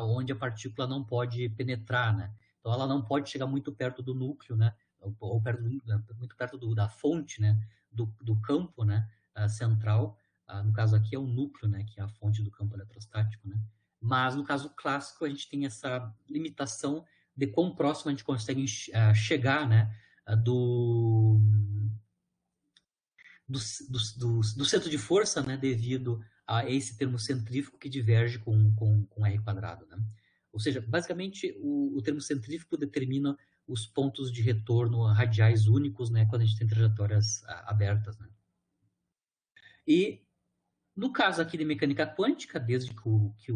Speaker 1: Onde a partícula não pode penetrar, né? Então ela não pode chegar muito perto do núcleo, né? Ou perto muito perto da fonte, né? Do campo, né? Central. No caso aqui é o núcleo, né? Que é a fonte do campo eletrostático, né? Mas no caso clássico a gente tem essa limitação de quão próximo a gente consegue chegar, né? Do centro de força, né, devido a esse termo centrífugo que diverge com R quadrado. Né? Ou seja, basicamente, o termo centrífugo determina os pontos de retorno radiais únicos, né, quando a gente tem trajetórias abertas. Né? E, no caso aqui de mecânica quântica, desde que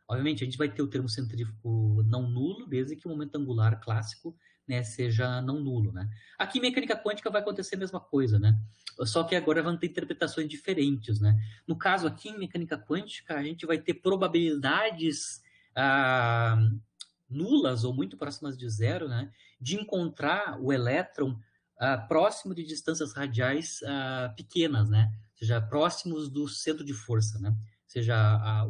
Speaker 1: obviamente, a gente vai ter o termo centrífugo não nulo, desde que o momento angular clássico, né, seja não nulo. Né? Aqui em mecânica quântica vai acontecer a mesma coisa, né? Só que agora vão ter interpretações diferentes. Né? No caso aqui em mecânica quântica, a gente vai ter probabilidades nulas ou muito próximas de zero, né, de encontrar o elétron próximo de distâncias radiais pequenas, né? Ou seja, próximos do centro de força, né? Ou seja,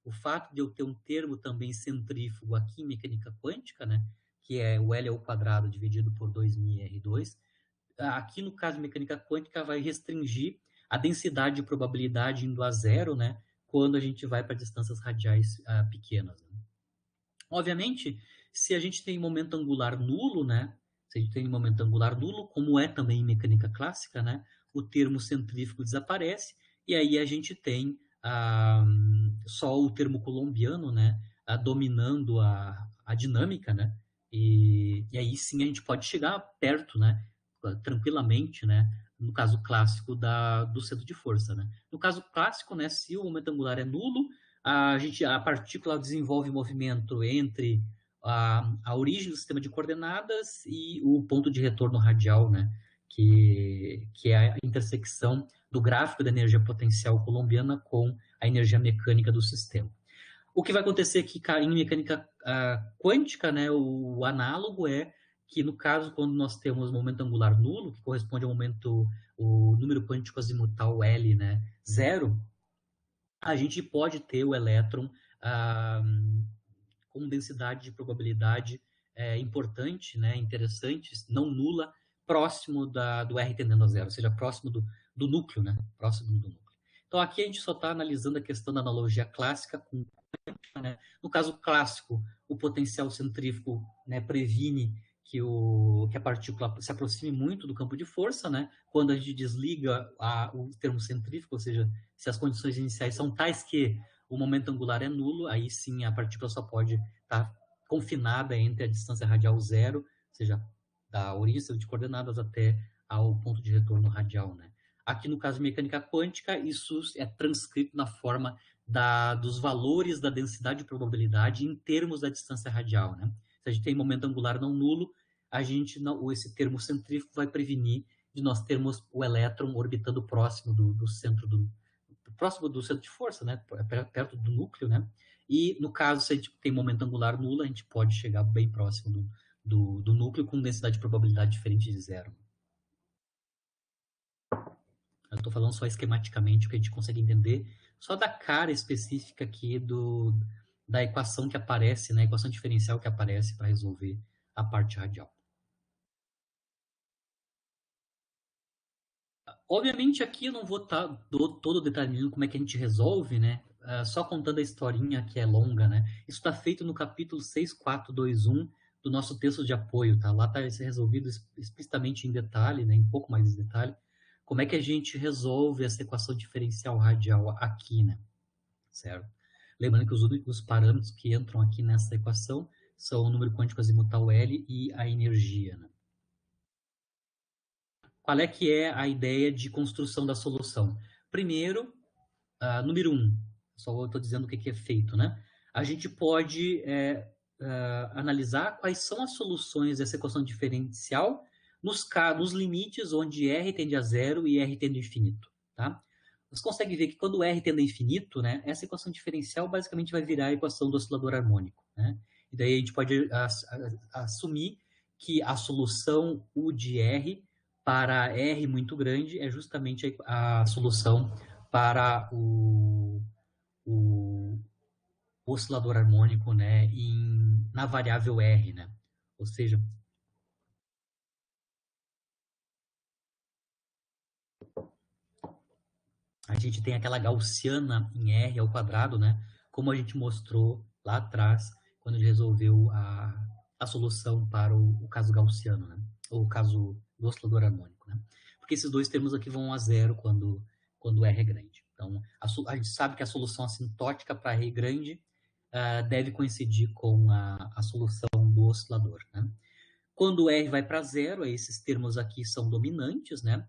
Speaker 1: o fato de eu ter um termo também centrífugo aqui em mecânica quântica, né? Que é o L ao quadrado dividido por 2μr2, aqui no caso de mecânica quântica vai restringir a densidade de probabilidade indo a zero, né? Quando a gente vai para distâncias radiais pequenas. Né? Obviamente, se a gente tem momento angular nulo, né? Se a gente tem momento angular nulo, como é também em mecânica clássica, né? O termo centrífugo desaparece e aí a gente tem só o termo colombiano, né? Dominando a dinâmica, né? E aí sim a gente pode chegar perto, né? Tranquilamente, né? No caso clássico do centro de força, né? No caso clássico, né? Se o momento angular é nulo, a partícula desenvolve movimento entre a origem do sistema de coordenadas e o ponto de retorno radial, né? Que é a intersecção do gráfico da energia potencial colombiana com a energia mecânica do sistema. O que vai acontecer aqui em mecânica quântica, né? O análogo é que, no caso, quando nós temos momento angular nulo, que corresponde ao o número quântico azimutal L, né? Zero, a gente pode ter o elétron com densidade de probabilidade importante, né, interessante, não nula, próximo do R tendendo a zero, ou seja, próximo do núcleo, né, próximo do núcleo. Então aqui a gente só está analisando a questão da analogia clássica com né? No caso clássico, o potencial centrífugo, né, previne que a partícula se aproxime muito do campo de força, né? Quando a gente desliga o termo centrífugo, ou seja, se as condições iniciais são tais que o momento angular é nulo, aí sim a partícula só pode estar confinada entre a distância radial zero, ou seja, da origem de coordenadas até ao ponto de retorno radial, né? Aqui no caso de mecânica quântica, isso é transcrito na forma dos valores da densidade de probabilidade em termos da distância radial. Né? Se a gente tem momento angular não nulo, esse termo centrífugo vai prevenir de nós termos o elétron orbitando próximo do centro próximo do centro de força, né? Perto do núcleo, né? E no caso, se a gente tem momento angular nulo, a gente pode chegar bem próximo do núcleo com densidade de probabilidade diferente de zero. Eu estou falando só esquematicamente, o que a gente consegue entender só da cara específica aqui da equação que aparece, né, a equação diferencial que aparece para resolver a parte radial. Obviamente aqui eu não vou estar todo detalhando como é que a gente resolve, né? Só contando a historinha que é longa, né? Isso está feito no capítulo 6421 do nosso texto de apoio, tá? Lá está resolvido explicitamente em detalhe, né? Em pouco mais de detalhe, como é que a gente resolve essa equação diferencial radial aqui, né? Certo? Lembrando que os únicos parâmetros que entram aqui nessa equação são o número quântico azimutal L e a energia, né? Qual é que é a ideia de construção da solução? Primeiro, número 1, só estou dizendo o que é feito, né? A gente pode analisar quais são as soluções dessa equação diferencial nos limites onde R tende a zero e R tende a infinito, tá? Você consegue ver que quando R tende a infinito, né, essa equação diferencial basicamente vai virar a equação do oscilador harmônico, né? E daí a gente pode assumir que a solução U de R para R muito grande é justamente a solução para o oscilador harmônico, né, na variável R, né? Ou seja, a gente tem aquela gaussiana em R ao quadrado, né? Como a gente mostrou lá atrás, quando ele resolveu a solução para o caso gaussiano, né? Ou o caso do oscilador harmônico, né? Porque esses dois termos aqui vão a zero quando R é grande. Então, a gente sabe que a solução assintótica para R grande deve coincidir com a solução do oscilador, né? Quando R vai para zero, esses termos aqui são dominantes, né?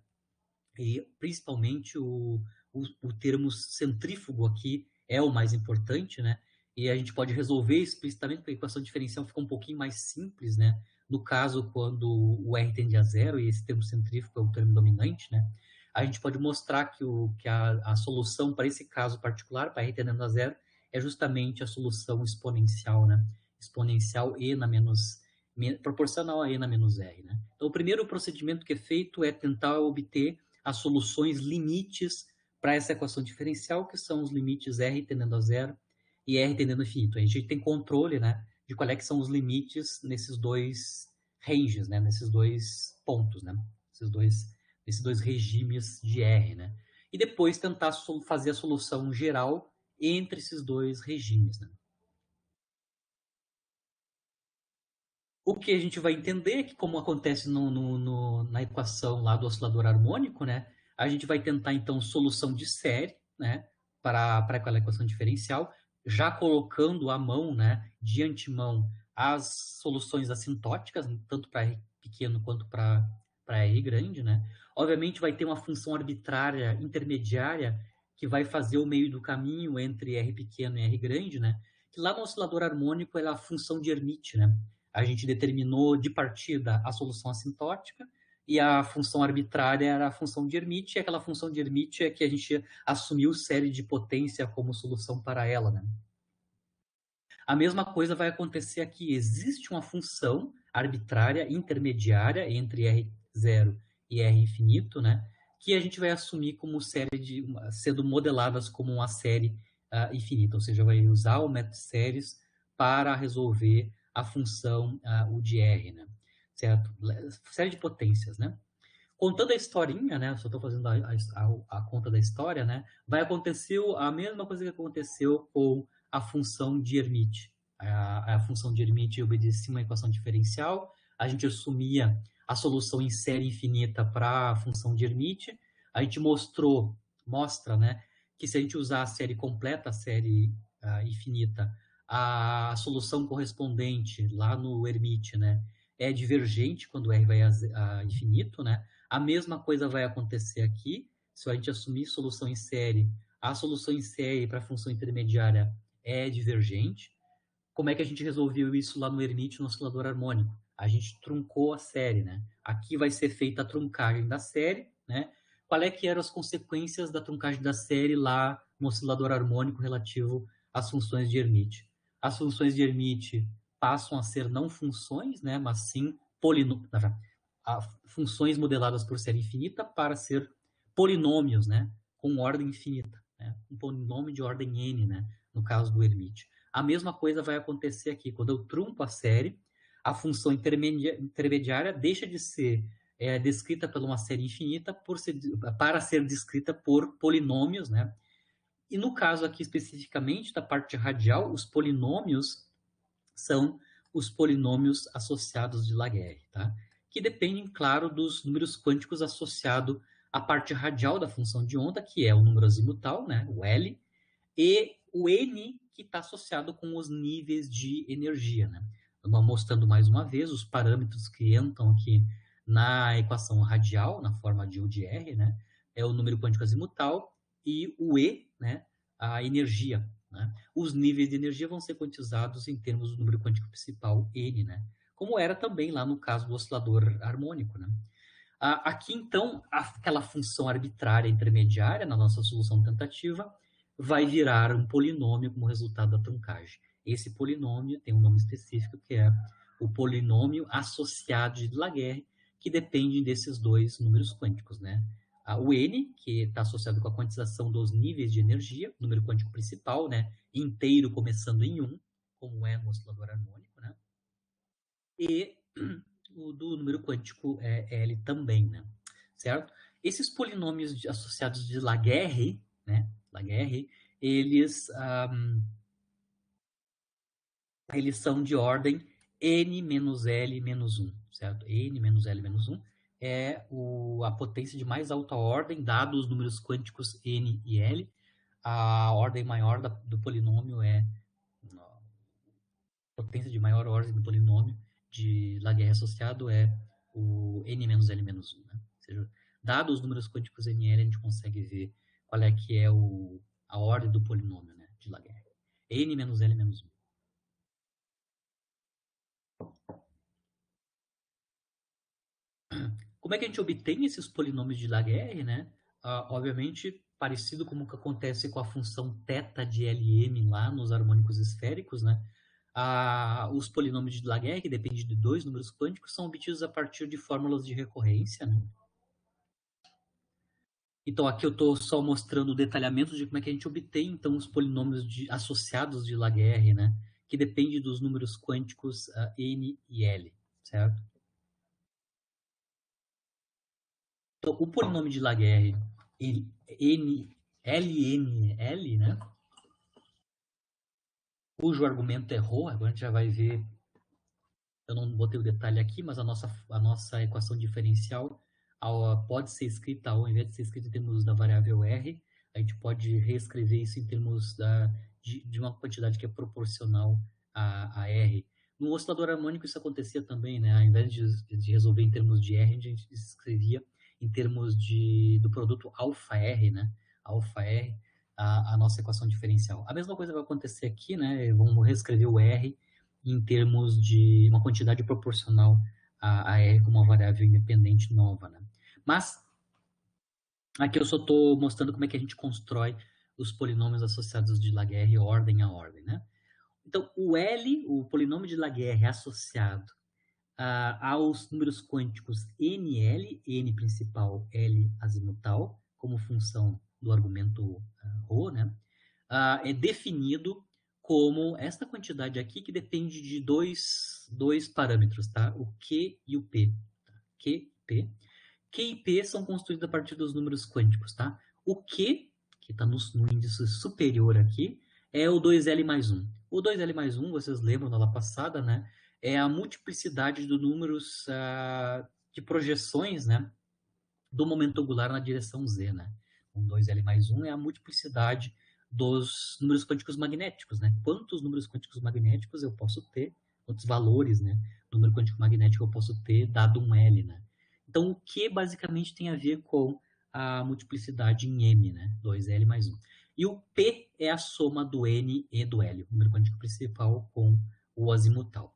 Speaker 1: E principalmente o termo centrífugo aqui é o mais importante, né? E a gente pode resolver explicitamente, porque a equação diferencial fica um pouquinho mais simples, né? No caso, quando o R tende a zero, e esse termo centrífugo é o termo dominante, né? A gente pode mostrar que a solução para esse caso particular, para R tendendo a zero, é justamente a solução exponencial, né? Exponencial e na menos proporcional a e na menos r, né? Então, o primeiro procedimento que é feito é tentar obter as soluções limites para essa equação diferencial, que são os limites r tendendo a zero e r tendendo a infinito. A gente tem controle, né, de qual é que são os limites nesses dois ranges, né, nesses dois pontos, né, esses dois regimes de r, né. E depois tentar fazer a solução geral entre esses dois regimes, né. O que a gente vai entender é que, como acontece na equação lá do oscilador harmônico, né, a gente vai tentar, então, solução de série, né, para aquela equação diferencial, já colocando à mão, né, de antemão, as soluções assintóticas, tanto para R pequeno quanto para R grande, né. Obviamente, vai ter uma função arbitrária intermediária que vai fazer o meio do caminho entre R pequeno e R grande, né, que lá no oscilador harmônico é a função de Hermite, né. A gente determinou de partida a solução assintótica e a função arbitrária era a função de Hermite, e aquela função de Hermite é que a gente assumiu série de potência como solução para ela, né? A mesma coisa vai acontecer aqui. Existe uma função arbitrária intermediária entre R0 e R infinito, né? Que a gente vai assumir como sendo modeladas como uma série infinita, ou seja, vai usar o método de séries para resolver a função U de R, né? Certo? Série de potências, né? Contando a historinha, né? Só estou fazendo a conta da história, né? Vai acontecer a mesma coisa que aconteceu com a função de Hermite. A função de Hermite obedecia uma equação diferencial, a gente assumia a solução em série infinita para a função de Hermite, a gente mostra, né, que se a gente usar a série completa, a série infinita, a solução correspondente lá no Hermite, né, é divergente quando R vai a infinito, né? A mesma coisa vai acontecer aqui, se a gente assumir solução em série, a solução em série para a função intermediária é divergente. Como é que a gente resolveu isso lá no Hermite, no oscilador harmônico? A gente truncou a série, né? Aqui vai ser feita a truncagem da série, né? Qual é que eram as consequências da truncagem da série lá no oscilador harmônico relativo às funções de Hermite? As funções de Hermite passam a ser não funções, né? Mas sim funções modeladas por série infinita para ser polinômios, né? Com ordem infinita, né? Um polinômio de ordem n, né? No caso do Hermite. A mesma coisa vai acontecer aqui. Quando eu trunco a série, a função intermediária deixa de ser descrita por uma série infinita para ser descrita por polinômios, né? E no caso aqui especificamente da parte radial, os polinômios são os polinômios associados de Laguerre, tá? Que dependem, claro, dos números quânticos associados à parte radial da função de onda, que é o número azimutal, né, o L, e o N, que está associado com os níveis de energia, né? Mostrando mais uma vez os parâmetros que entram aqui na equação radial, na forma de U de R, né? É o número quântico azimutal e o E, né? A energia, né? Os níveis de energia vão ser quantizados em termos do número quântico principal, N, né? Como era também lá no caso do oscilador harmônico, né? Aqui, então, aquela função arbitrária intermediária na nossa solução tentativa vai virar um polinômio como resultado da truncagem. Esse polinômio tem um nome específico, que é o polinômio associado de Laguerre, que dependem desses dois números quânticos, né? O N, que está associado com a quantização dos níveis de energia, número quântico principal, né? Inteiro começando em 1, como é no oscilador harmônico, né? E o do número quântico é L também, né? Certo? Esses polinômios associados de Laguerre, né? Laguerre, eles são de ordem n menos L menos 1, certo? N menos L menos 1 é a potência de mais alta ordem, dados os números quânticos n e L. A ordem maior do polinômio é a potência de maior ordem do polinômio de Laguerre associado é o n menos L menos 1. Né? Ou seja, dados os números quânticos n e L, a gente consegue ver qual é que é a ordem do polinômio, né, de Laguerre. N menos L menos 1. Como é que a gente obtém esses polinômios de Laguerre, né? Obviamente, parecido com o que acontece com a função θ de Lm lá nos harmônicos esféricos, né? Os polinômios de Laguerre, que dependem de dois números quânticos, são obtidos a partir de fórmulas de recorrência, né? Então, aqui eu estou só mostrando o detalhamento de como é que a gente obtém, então, os polinômios associados de Laguerre, né? Que dependem dos números quânticos n e L, certo? Então, o polinômio de Laguerre, LNL, né? Cujo argumento é ρ, agora a gente já vai ver, eu não botei o detalhe aqui, mas a nossa equação diferencial pode ser escrita, ao invés de ser escrita em termos da variável R, a gente pode reescrever isso em termos de uma quantidade que é proporcional a R. No oscilador harmônico isso acontecia também, né? Ao invés de resolver em termos de R, a gente escrevia em termos do produto alfa-R, né? Alfa-R, a nossa equação diferencial. A mesma coisa vai acontecer aqui, né? Vamos reescrever o R em termos de uma quantidade proporcional a R como uma variável independente nova, né? Mas aqui eu só estou mostrando como é que a gente constrói os polinômios associados de Laguerre ordem a ordem, né? Então, o L, o polinômio de Laguerre associado aos números quânticos NL, N principal, L azimutal, como função do argumento ρ, né? É definido como esta quantidade aqui que depende de dois parâmetros, tá? O Q e o P. Tá? Q e P. Q e P são construídos a partir dos números quânticos, tá? O Q, que está no índice superior aqui, é o 2L mais 1. O 2L mais 1, vocês lembram da aula passada, né? É a multiplicidade de números de projeções, né? Do momento angular na direção Z, né? Um 2L mais 1 é a multiplicidade dos números quânticos magnéticos, né? Quantos números quânticos magnéticos eu posso ter, quantos valores, né? Do número quântico magnético eu posso ter dado um L, né? Então, o que basicamente tem a ver com a multiplicidade em M, né? 2L mais 1. E o P é a soma do N e do L, o número quântico principal com o azimutal.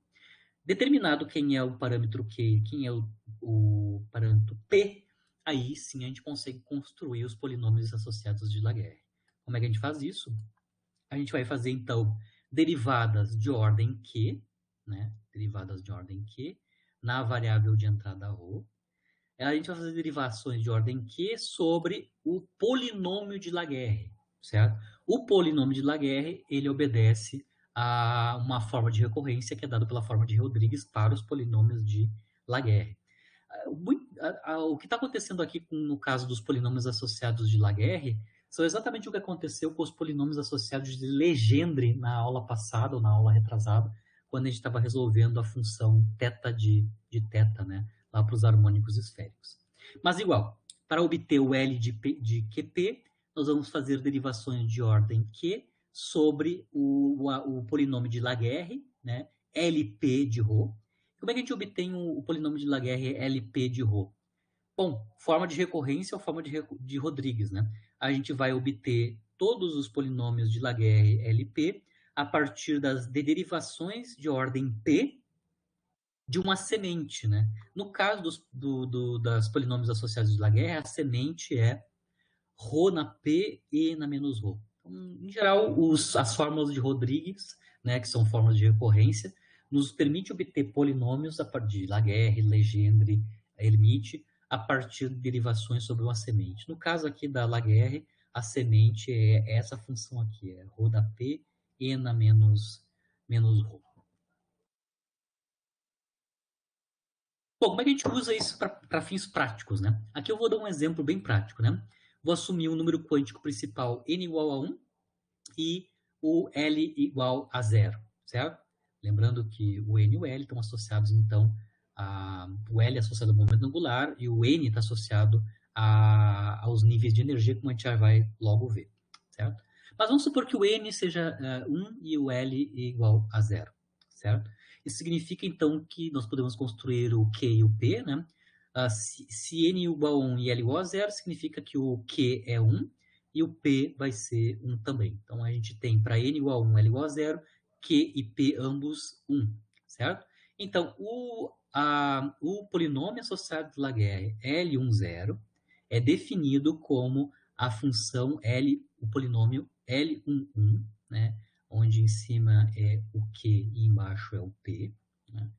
Speaker 1: Determinado quem é o parâmetro Q, quem é o parâmetro P, aí sim a gente consegue construir os polinômios associados de Laguerre. Como é que a gente faz isso? A gente vai fazer, então, derivadas de ordem Q, né? Derivadas de ordem Q, na variável de entrada ρ. A gente vai fazer derivações de ordem Q sobre o polinômio de Laguerre, certo? O polinômio de Laguerre, ele obedece a uma forma de recorrência que é dada pela forma de Rodrigues para os polinômios de Laguerre. O que está acontecendo aqui no caso dos polinômios associados de Laguerre são exatamente o que aconteceu com os polinômios associados de Legendre na aula passada ou na aula retrasada, quando a gente estava resolvendo a função θ de θ, né, lá para os harmônicos esféricos. Mas igual, para obter o L de QP, nós vamos fazer derivações de ordem Q sobre o polinômio de Laguerre, né, LP de ρ. Como é que a gente obtém o polinômio de Laguerre LP de ρ? Bom, forma de recorrência ou forma de Rodrigues, né? A gente vai obter todos os polinômios de Laguerre LP a partir das derivações de ordem P de uma semente, né? No caso das polinômios associados de Laguerre, a semente é ρ na P e na menos ρ. Então, em geral, as fórmulas de Rodrigues, né, que são fórmulas de recorrência, nos permite obter polinômios a partir de Laguerre, Legendre, Hermite a partir de derivações sobre uma semente. No caso aqui da Laguerre, a semente é essa função aqui, é ρ da P, ena menos ρ. Bom, como é que a gente usa isso para fins práticos, né? Aqui eu vou dar um exemplo bem prático, né? Vou assumir um número quântico principal n igual a 1 e o L igual a 0, certo? Lembrando que o N e o L estão associados, então, o L é associado ao momento angular e o N está associado aos níveis de energia, como a gente já vai logo ver, certo? Mas vamos supor que o N seja 1 e o L igual a 0, certo? Isso significa, então, que nós podemos construir o Q e o P, né? Se N igual a 1 e L igual a 0, significa que o Q é 1 e o P vai ser 1 também. Então, a gente tem para N igual a 1, L igual a 0, Q e P ambos 1, certo? Então, o polinômio associado de Laguerre L10 é definido como a função L, o polinômio L11, né? Onde em cima é o Q e embaixo é o P. Né?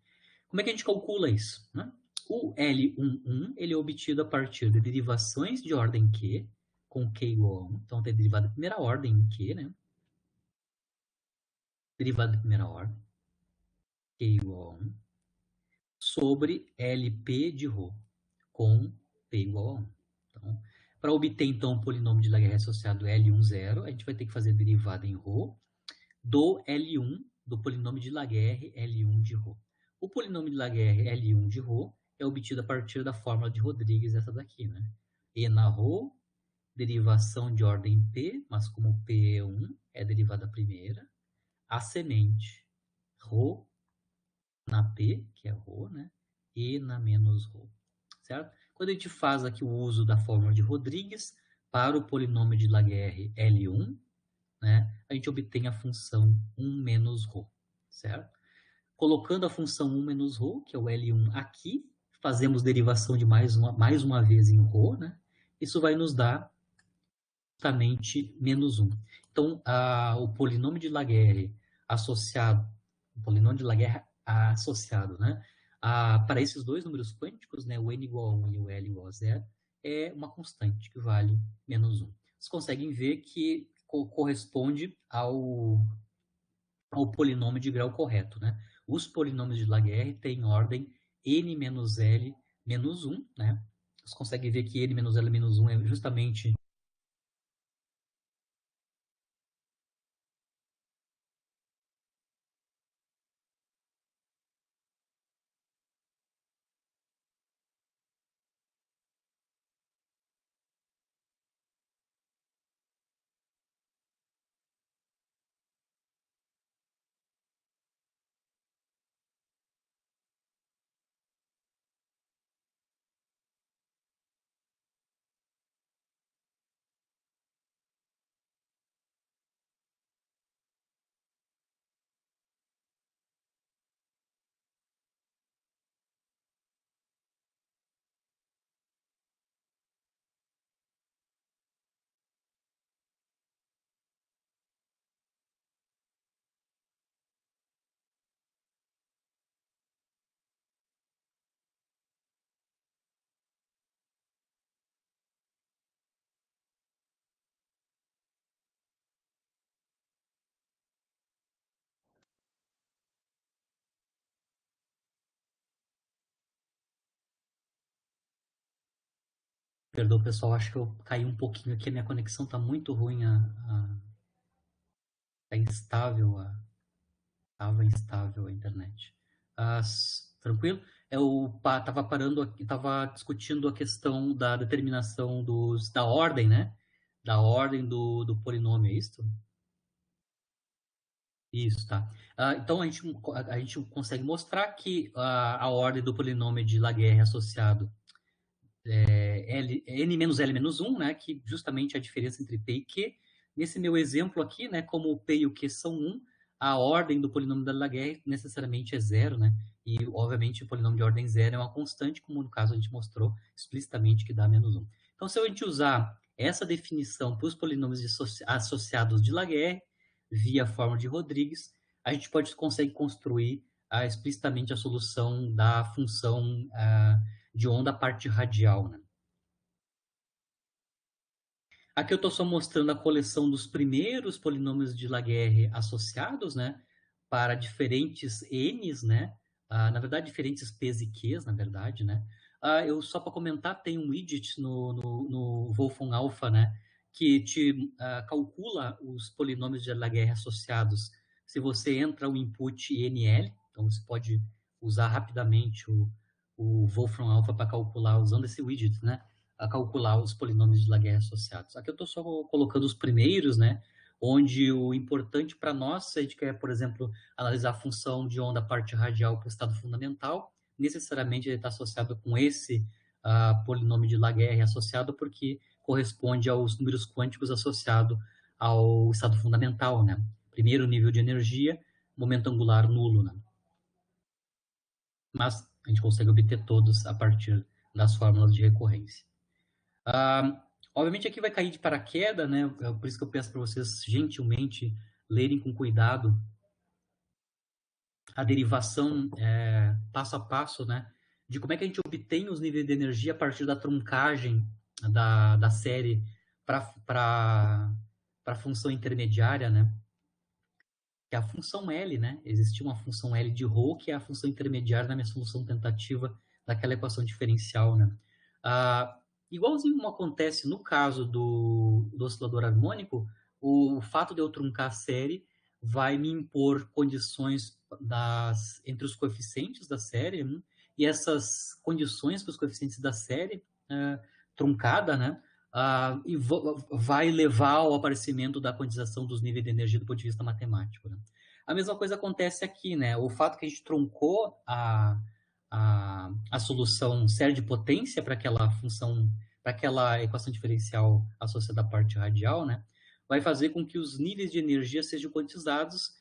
Speaker 1: Como é que a gente calcula isso? Né? O L11 ele é obtido a partir de derivações de ordem Q, com Q igual a 1. Então, tem derivada de primeira ordem em Q, né? Derivada de primeira ordem, Q igual a 1, sobre LP de ρ, com P igual a 1. Então, para obter, então, o polinômio de Laguerre associado L10, a gente vai ter que fazer derivada em ρ do L1, do polinômio de Laguerre L1 de ρ. O polinômio de Laguerre L1 de ρ é obtido a partir da fórmula de Rodrigues, essa daqui, né? E na ρ, derivação de ordem P, mas como P é 1, é derivada primeira, a semente ρ na P, que é ρ, né? E na menos ρ, certo? Quando a gente faz aqui o uso da fórmula de Rodrigues para o polinômio de Laguerre L1, né? A gente obtém a função 1 menos ρ, certo? Colocando a função 1 menos ρ, que é o L1 aqui, fazemos derivação de mais uma vez em ρ, né? Isso vai nos dar justamente menos 1. Então, o polinômio de Laguerre associado, o polinômio de Laguerre associado, né? Para esses dois números quânticos, né, o n igual a 1 e o L igual a 0, é uma constante que vale menos 1. Vocês conseguem ver que corresponde ao polinômio de grau correto, né? Os polinômios de Laguerre têm ordem n menos L menos 1, né? Vocês conseguem ver que n menos L menos 1 é justamente Perdão, pessoal, acho que eu caí um pouquinho aqui, a minha conexão está muito ruim, tá instável, estava instável a internet. Tranquilo? Eu estava parando aqui, estava discutindo a questão da determinação da ordem, né? Da ordem do polinômio, é isso? Isso, tá. Então a gente consegue mostrar que a ordem do polinômio de Laguerre associado n menos L menos 1, né, que justamente é a diferença entre P e Q. Nesse meu exemplo aqui, né, como o P e o Q são 1, a ordem do polinômio da Laguerre necessariamente é 0, né? E, obviamente, o polinômio de ordem 0 é uma constante, como no caso a gente mostrou explicitamente que dá menos 1. Então, se a gente usar essa definição para os polinômios associados de Laguerre, via a fórmula de Rodrigues, a gente consegue construir explicitamente a solução da função de onda, a parte radial, né? Aqui eu estou só mostrando a coleção dos primeiros polinômios de Laguerre associados, né, para diferentes n's, né, na verdade, diferentes p's e q's, na verdade, né. Eu só para comentar, tem um widget no Wolfram Alpha, né, que te calcula os polinômios de Laguerre associados. Se você entra o input NL, então você pode usar rapidamente o Wolfram Alpha para calcular usando esse widget, né, a calcular os polinômios de Laguerre associados. Aqui eu estou só colocando os primeiros, né, onde o importante para nós, se a gente quer, por exemplo, analisar a função de onda parte radial para o estado fundamental, necessariamente ele está associado com esse polinômio de Laguerre associado, porque corresponde aos números quânticos associados ao estado fundamental, né? Primeiro nível de energia, momento angular nulo, né? Mas a gente consegue obter todos a partir das fórmulas de recorrência. Obviamente aqui vai cair de paraquedas, né? Por isso que eu peço para vocês gentilmente lerem com cuidado a derivação passo a passo, né? De como é que a gente obtém os níveis de energia a partir da truncagem da série para a função intermediária, né? Que é a função L, né? Existia uma função L de Rho, que é a função intermediária na minha solução tentativa daquela equação diferencial, né? Igualzinho como acontece no caso do oscilador harmônico, o fato de eu truncar a série vai me impor condições entre os coeficientes da série, né? E essas condições para os coeficientes da série truncada, né? E vai levar ao aparecimento da quantização dos níveis de energia do ponto de vista matemático, né? A mesma coisa acontece aqui, né? O fato que a gente truncou a solução série de potência para aquela função, para aquela equação diferencial associada à parte radial, né, vai fazer com que os níveis de energia sejam quantizados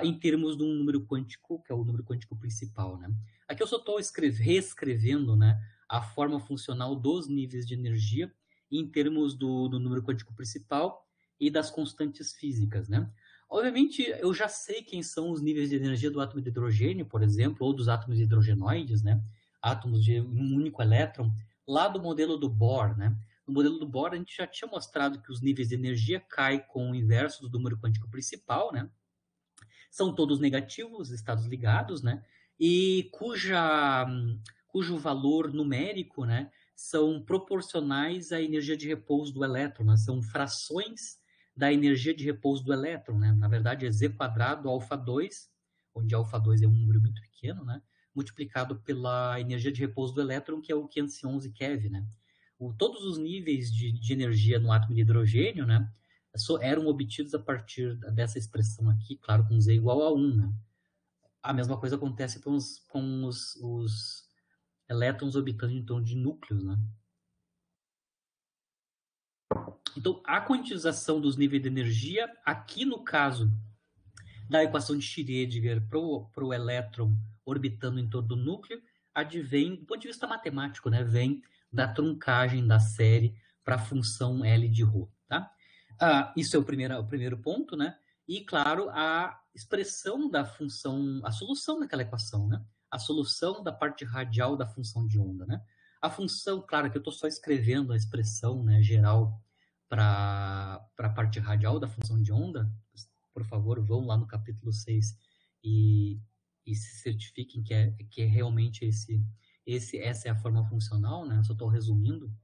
Speaker 1: em termos de um número quântico, que é o número quântico principal, né. Aqui eu só estou reescrevendo, né, a forma funcional dos níveis de energia em termos do número quântico principal e das constantes físicas, né. Obviamente, eu já sei quem são os níveis de energia do átomo de hidrogênio, por exemplo, ou dos átomos hidrogenoides, né? Átomos de um único elétron, lá do modelo do Bohr, né? No modelo do Bohr, a gente já tinha mostrado que os níveis de energia caem com o inverso do número quântico principal, né? São todos negativos, estados ligados, né? E cujo valor numérico, né, são proporcionais à energia de repouso do elétron, né? São frações da energia de repouso do elétron, né? Na verdade, é z quadrado alfa 2, onde alfa 2 é um número muito pequeno, né? Multiplicado pela energia de repouso do elétron, que é o 511 keV, né? Todos os níveis de energia no átomo de hidrogênio, né, eram obtidos a partir dessa expressão aqui, claro, com z igual a 1, né? A mesma coisa acontece com os elétrons orbitando em torno de núcleos, né? Então, a quantização dos níveis de energia, aqui no caso da equação de Schrödinger para o elétron orbitando em torno do núcleo, advém, do ponto de vista matemático, né, vem da truncagem da série para a função L de Rho. Tá? Isso é o primeiro ponto, né? E, claro, a expressão da função, a solução daquela equação, né? A solução da parte radial da função de onda, né? A função, claro, que eu estou só escrevendo a expressão, né, geral para a parte radial da função de onda. Por favor, vão lá no capítulo 6 e se certifiquem que é realmente essa é a forma funcional, né? Só estou resumindo.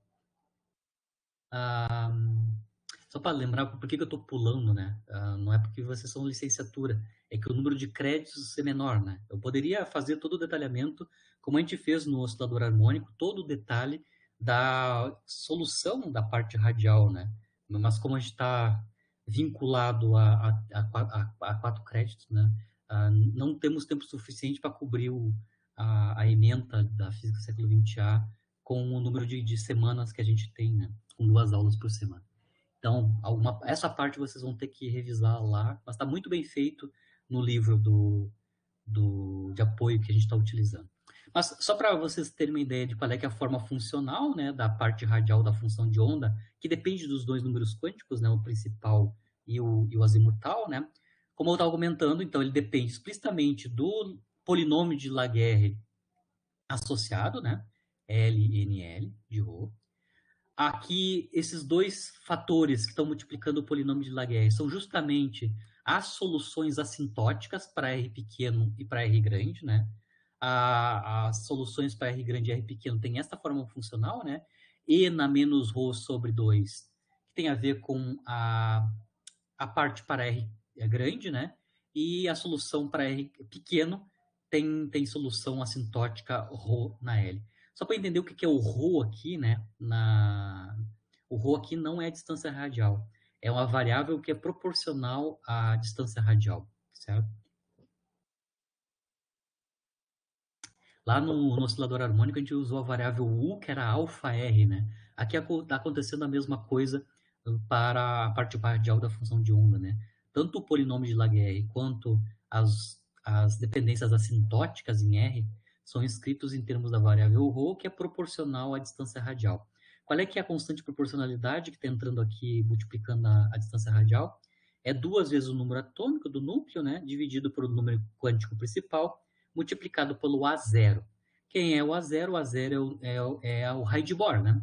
Speaker 1: Só para lembrar por que eu estou pulando, né? Não é porque vocês são licenciatura, é que o número de créditos é menor, né? Eu poderia fazer todo o detalhamento, como a gente fez no oscilador harmônico, todo o detalhe da solução da parte radial, né? Mas como a gente está vinculado a 4 créditos, né? Não temos tempo suficiente para cobrir a ementa da Física do século XX-A com o número de semanas que a gente tem, né? Com 2 aulas por semana. Então, essa parte vocês vão ter que revisar lá, mas está muito bem feito no livro de apoio que a gente está utilizando. Mas só para vocês terem uma ideia de qual é que é a forma funcional, né, da parte radial da função de onda, que depende dos dois números quânticos, né, o principal e o azimutal, né? Como eu estava comentando, então ele depende explicitamente do polinômio de Laguerre associado, né? LNL de Rho. Aqui, esses dois fatores que estão multiplicando o polinômio de Laguerre são justamente as soluções assintóticas para R pequeno e para R grande, né? As soluções para R grande e R pequeno têm esta forma funcional, né? E na menos ρ sobre 2, que tem a ver com a parte para R grande, né? E a solução para R pequeno tem solução assintótica ρ na L. Só para entender o que é o ρ aqui, né? O ρ aqui não é a distância radial. É uma variável que é proporcional à distância radial, certo? Lá no oscilador harmônico a gente usou a variável U, que era αr, né? Aqui está acontecendo a mesma coisa para a parte radial da função de onda, né? Tanto o polinômio de Laguerre quanto as dependências assintóticas em R são escritos em termos da variável ρ, que é proporcional à distância radial. Qual é que é a constante proporcionalidade que está entrando aqui, multiplicando a distância radial? É 2 vezes o número atômico do núcleo, né? Dividido pelo número quântico principal, multiplicado pelo A0. Quem é o A0? O A0 é o raio de Bohr, né?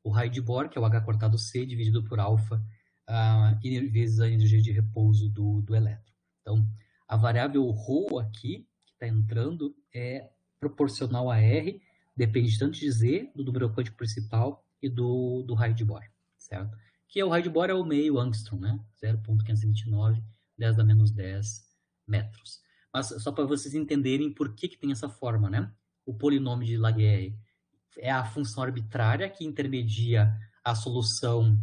Speaker 1: O raio de Bohr, que é o H cortado C, dividido por alfa, vezes a energia de repouso do elétron. Então, a variável ρ aqui, que está entrando, é proporcional a R, depende tanto de Z, do número quântico principal, e do raio de Bohr, certo? Que o raio de Bohr é o meio angstrom, né? 0,529, 10 a menos 10 metros. Mas só para vocês entenderem por que tem essa forma, né? O polinômio de Laguerre é a função arbitrária que intermedia a solução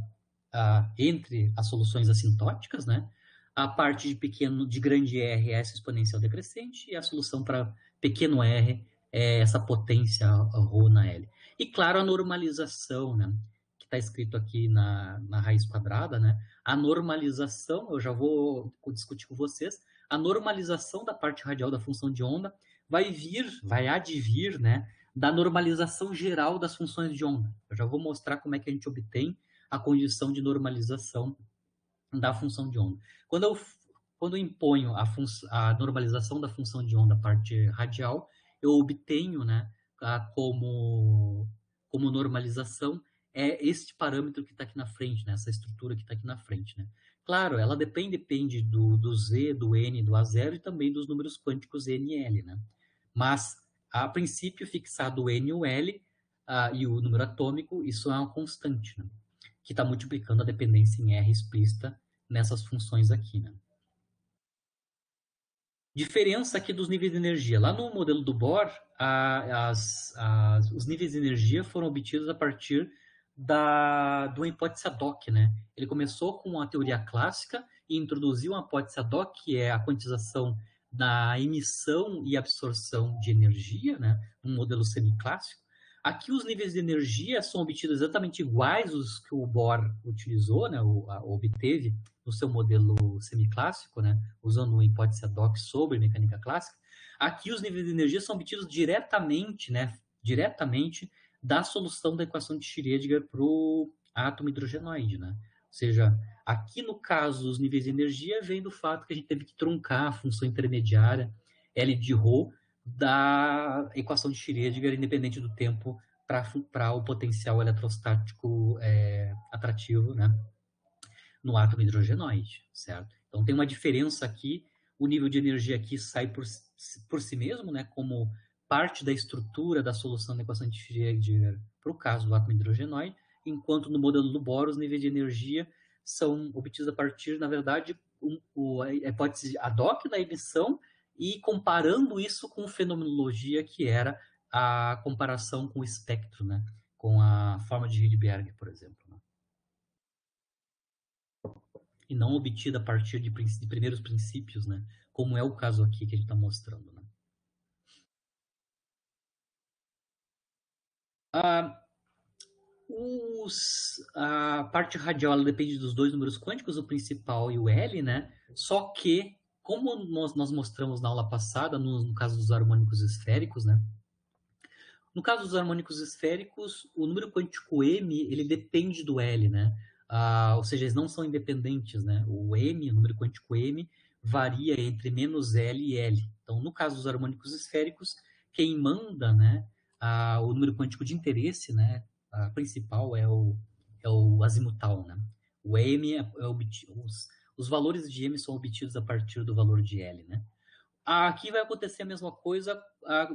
Speaker 1: entre as soluções assintóticas, né? A parte de grande R é essa exponencial decrescente e a solução para pequeno r é essa potência ρ na L. E claro, a normalização, né? Que está escrito aqui na raiz quadrada, né? A normalização, eu já vou discutir com vocês, a normalização da parte radial da função de onda vai advir, né? Da normalização geral das funções de onda. Eu já vou mostrar como é que a gente obtém a condição de normalização da função de onda. Quando eu imponho a normalização da função de onda, a parte radial, eu obtenho, né, como normalização este parâmetro que está aqui na frente, né, essa estrutura que está aqui na frente. Né. Claro, ela depende do Z, do N, do A0 e também dos números quânticos N e L. Né. Mas, a princípio, fixado o N e o L e o número atômico, isso é uma constante, né, que está multiplicando a dependência em R explícita nessas funções aqui. Né. Diferença aqui dos níveis de energia. Lá no modelo do Bohr, os níveis de energia foram obtidos a partir de uma hipótese ad hoc. Né? Ele começou com a teoria clássica e introduziu uma hipótese ad hoc, que é a quantização da emissão e absorção de energia, né? Um modelo semiclássico. Aqui os níveis de energia são obtidos exatamente iguais os que o Bohr utilizou, né? Obteve no seu modelo semiclássico, né? Usando uma hipótese ad hoc sobre mecânica clássica. Aqui os níveis de energia são obtidos diretamente, né? Diretamente da solução da equação de Schrödinger para o átomo hidrogenoide, né? Ou seja, aqui no caso os níveis de energia vêm do fato que a gente teve que truncar a função intermediária L de ρ da equação de Schrödinger independente do tempo para o potencial eletrostático atrativo, né, no átomo hidrogenoide, certo? Então tem uma diferença aqui, o nível de energia aqui sai por si mesmo, né, como parte da estrutura da solução da equação de Schrödinger para o caso do átomo hidrogenoide, enquanto no modelo do Bohr os níveis de energia são obtidos a partir, na verdade, a hipótese ad hoc da emissão e comparando isso com fenomenologia, que era a comparação com o espectro, né? Com a forma de Rydberg, por exemplo. Né? E não obtida a partir de primeiros princípios, né? Como é o caso aqui que a gente está mostrando. Né? A parte radial ela depende dos dois números quânticos, o principal e o L, né? Só que, como nós mostramos na aula passada, no caso dos harmônicos esféricos, né? No caso dos harmônicos esféricos, o número quântico M ele depende do L, né? Ou seja, eles não são independentes, né? O M, o número quântico M, varia entre menos L e L. Então, no caso dos harmônicos esféricos, quem manda, né, o número quântico de interesse, né, principal é o azimutal, né? O M os valores de M são obtidos a partir do valor de L, né? Aqui vai acontecer a mesma coisa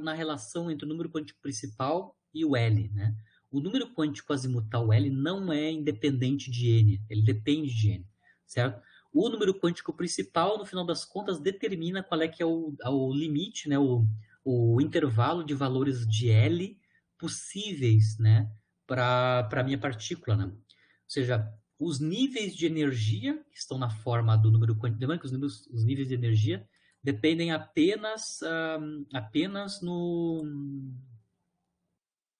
Speaker 1: na relação entre o número quântico principal e o L, né? O número quântico azimutal L não é independente de N, ele depende de N, certo? O número quântico principal, no final das contas, determina qual é que é o limite, né? O intervalo de valores de L possíveis, né? Para a minha partícula, né? Ou seja, os níveis de energia que estão na forma do número quântico, lembrando que os níveis de energia dependem apenas no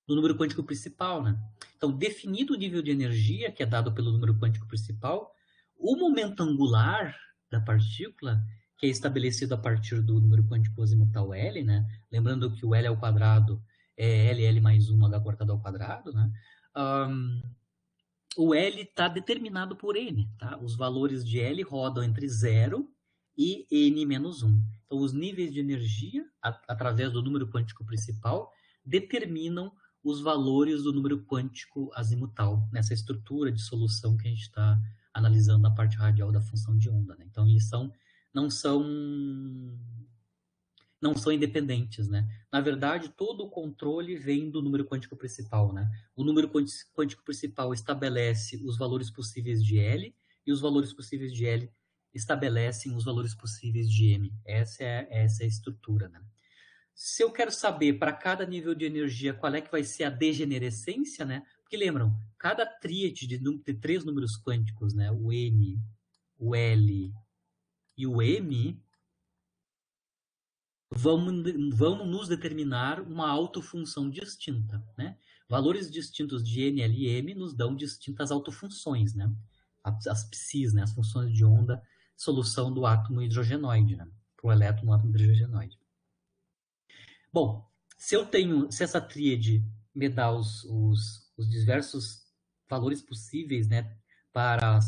Speaker 1: número quântico principal, né? Então, definido o nível de energia que é dado pelo número quântico principal, o momento angular da partícula, que é estabelecido a partir do número quântico azimutal L, né? Lembrando que o L ao quadrado é L mais 1 H cortado ao quadrado, né? O L está determinado por N, tá? Os valores de L rodam entre 0 e N menos 1. Então, os níveis de energia, através do número quântico principal, determinam os valores do número quântico azimutal, nessa estrutura de solução que a gente está analisando na parte radial da função de onda, né? Então, eles não são independentes, né? Na verdade, todo o controle vem do número quântico principal, né? O número quântico principal estabelece os valores possíveis de L e os valores possíveis de L estabelecem os valores possíveis de M. Essa é a estrutura, né? Se eu quero saber para cada nível de energia qual é que vai ser a degenerescência, né? Porque lembram, cada tríade de 3 números quânticos, né? O N, o L e o M vão nos determinar uma autofunção distinta, né? Valores distintos de N, L e M nos dão distintas autofunções, né? As psis, né? As funções de onda, solução do átomo hidrogenoide, né? Para o elétron no átomo hidrogenoide. Bom, se essa tríade me dá os diversos valores possíveis, né? Para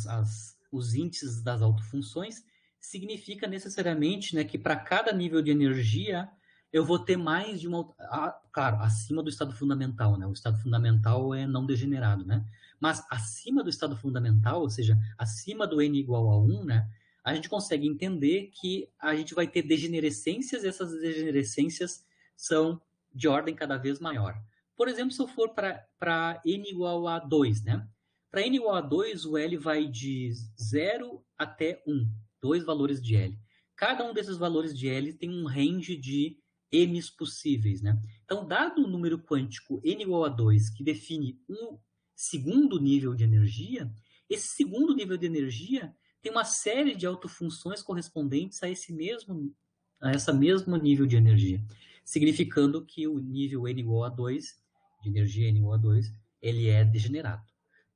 Speaker 1: os índices das autofunções, significa necessariamente, né, que para cada nível de energia eu vou ter mais de uma... claro, acima do estado fundamental, né? O estado fundamental é não degenerado, né? Mas acima do estado fundamental, ou seja, acima do n igual a 1, né? A gente consegue entender que a gente vai ter degenerescências e essas degenerescências são de ordem cada vez maior. Por exemplo, se eu for para n igual a 2, né? Para n igual a 2, o L vai de 0 até 1. 2 valores de L. Cada um desses valores de L tem um range de M's possíveis, né? Então, dado o número quântico n igual a 2, que define um segundo nível de energia, esse segundo nível de energia tem uma série de autofunções correspondentes a esse mesmo nível de energia, significando que o nível n igual a 2, de energia n igual a 2, ele é degenerado.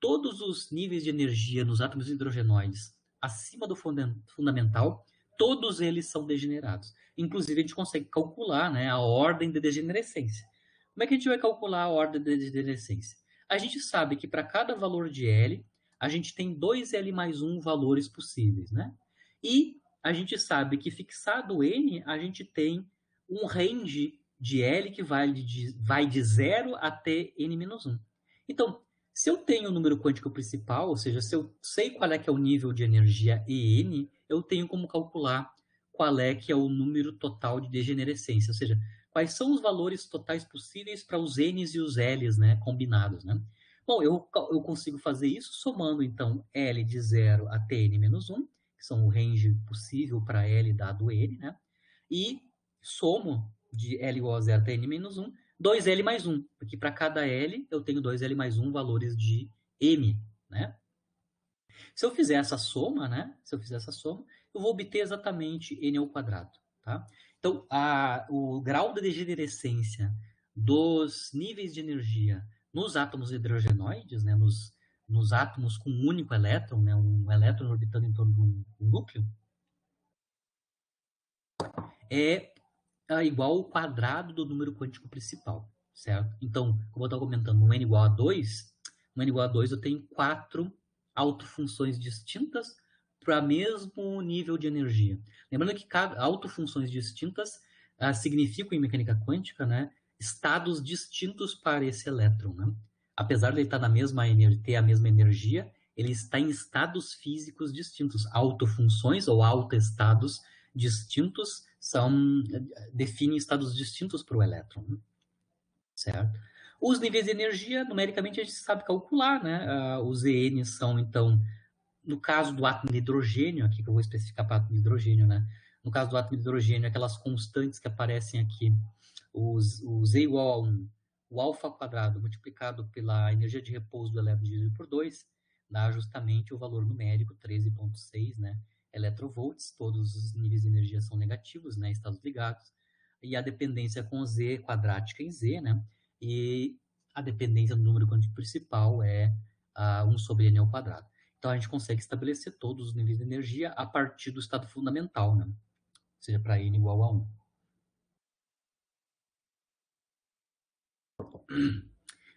Speaker 1: Todos os níveis de energia nos átomos hidrogenoides acima do fundamental, todos eles são degenerados. Inclusive, a gente consegue calcular, né, a ordem de degenerescência. Como é que a gente vai calcular a ordem de degenerescência? A gente sabe que para cada valor de L, a gente tem 2L mais 1 valores possíveis, né? E a gente sabe que fixado N, a gente tem um range de L que vai de 0 até N-1. Então, se eu tenho o número quântico principal, ou seja, se eu sei qual é que é o nível de energia EN, eu tenho como calcular qual é que é o número total de degenerescência, ou seja, quais são os valores totais possíveis para os N's e os L's, né, combinados, né? Bom, eu consigo fazer isso somando, então, L de 0 até N-1, que são o range possível para L dado N, né? E somo de L igual a 0 até N-1, 2L mais 1, porque para cada L eu tenho 2L mais 1 valores de M, né? Se eu fizer essa soma, né? Eu vou obter exatamente N ao quadrado, tá? Então, o grau de degenerescência dos níveis de energia nos átomos hidrogenoides, né? Nos átomos com um único elétron, né? Um elétron orbitando em torno de um núcleo, é igual ao quadrado do número quântico principal, certo? Então, como eu estava comentando, no n igual a 2, eu tenho 4 autofunções distintas para o mesmo nível de energia. Lembrando que cada autofunções distintas significam em mecânica quântica, né, estados distintos para esse elétron, né? Apesar de ele estar na mesma ter a mesma energia, ele está em estados físicos distintos. Autofunções ou autoestados distintos definem estados distintos para o elétron, né? Certo? Os níveis de energia, numericamente, a gente sabe calcular, né? Os EN são, então, no caso do átomo de hidrogênio, aqui que eu vou especificar para o átomo de hidrogênio, né? No caso do átomo de hidrogênio, aquelas constantes que aparecem aqui, o Z igual a 1, o alfa quadrado multiplicado pela energia de repouso do elétron dividido por 2, dá justamente o valor numérico, 13,6, né? Electrovolts, todos os níveis de energia são negativos, né? Estados ligados. E a dependência com Z quadrática em Z, né? E a dependência do número quântico principal é 1 sobre N ao quadrado. Então, a gente consegue estabelecer todos os níveis de energia a partir do estado fundamental, né? Ou seja, para N igual a 1.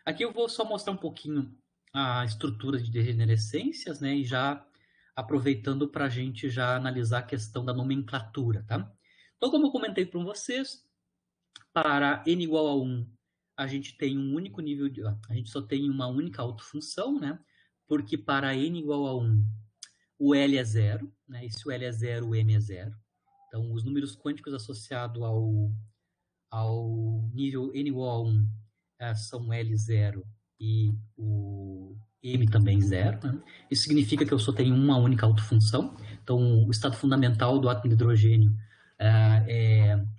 Speaker 1: Aqui eu vou só mostrar um pouquinho a estrutura de degenerescências, né? E já aproveitando para a gente já analisar a questão da nomenclatura, tá? Então, como eu comentei para vocês, para N igual a 1, a gente tem um único nível de... A gente só tem uma única autofunção, né? Porque para N igual a 1, o L é 0, né? E se o L é 0, o M é 0. Então, os números quânticos associados ao nível N igual a 1 são L0 e o M também 0. Né? Isso significa que eu só tenho uma única autofunção. Então, o estado fundamental do átomo de hidrogênio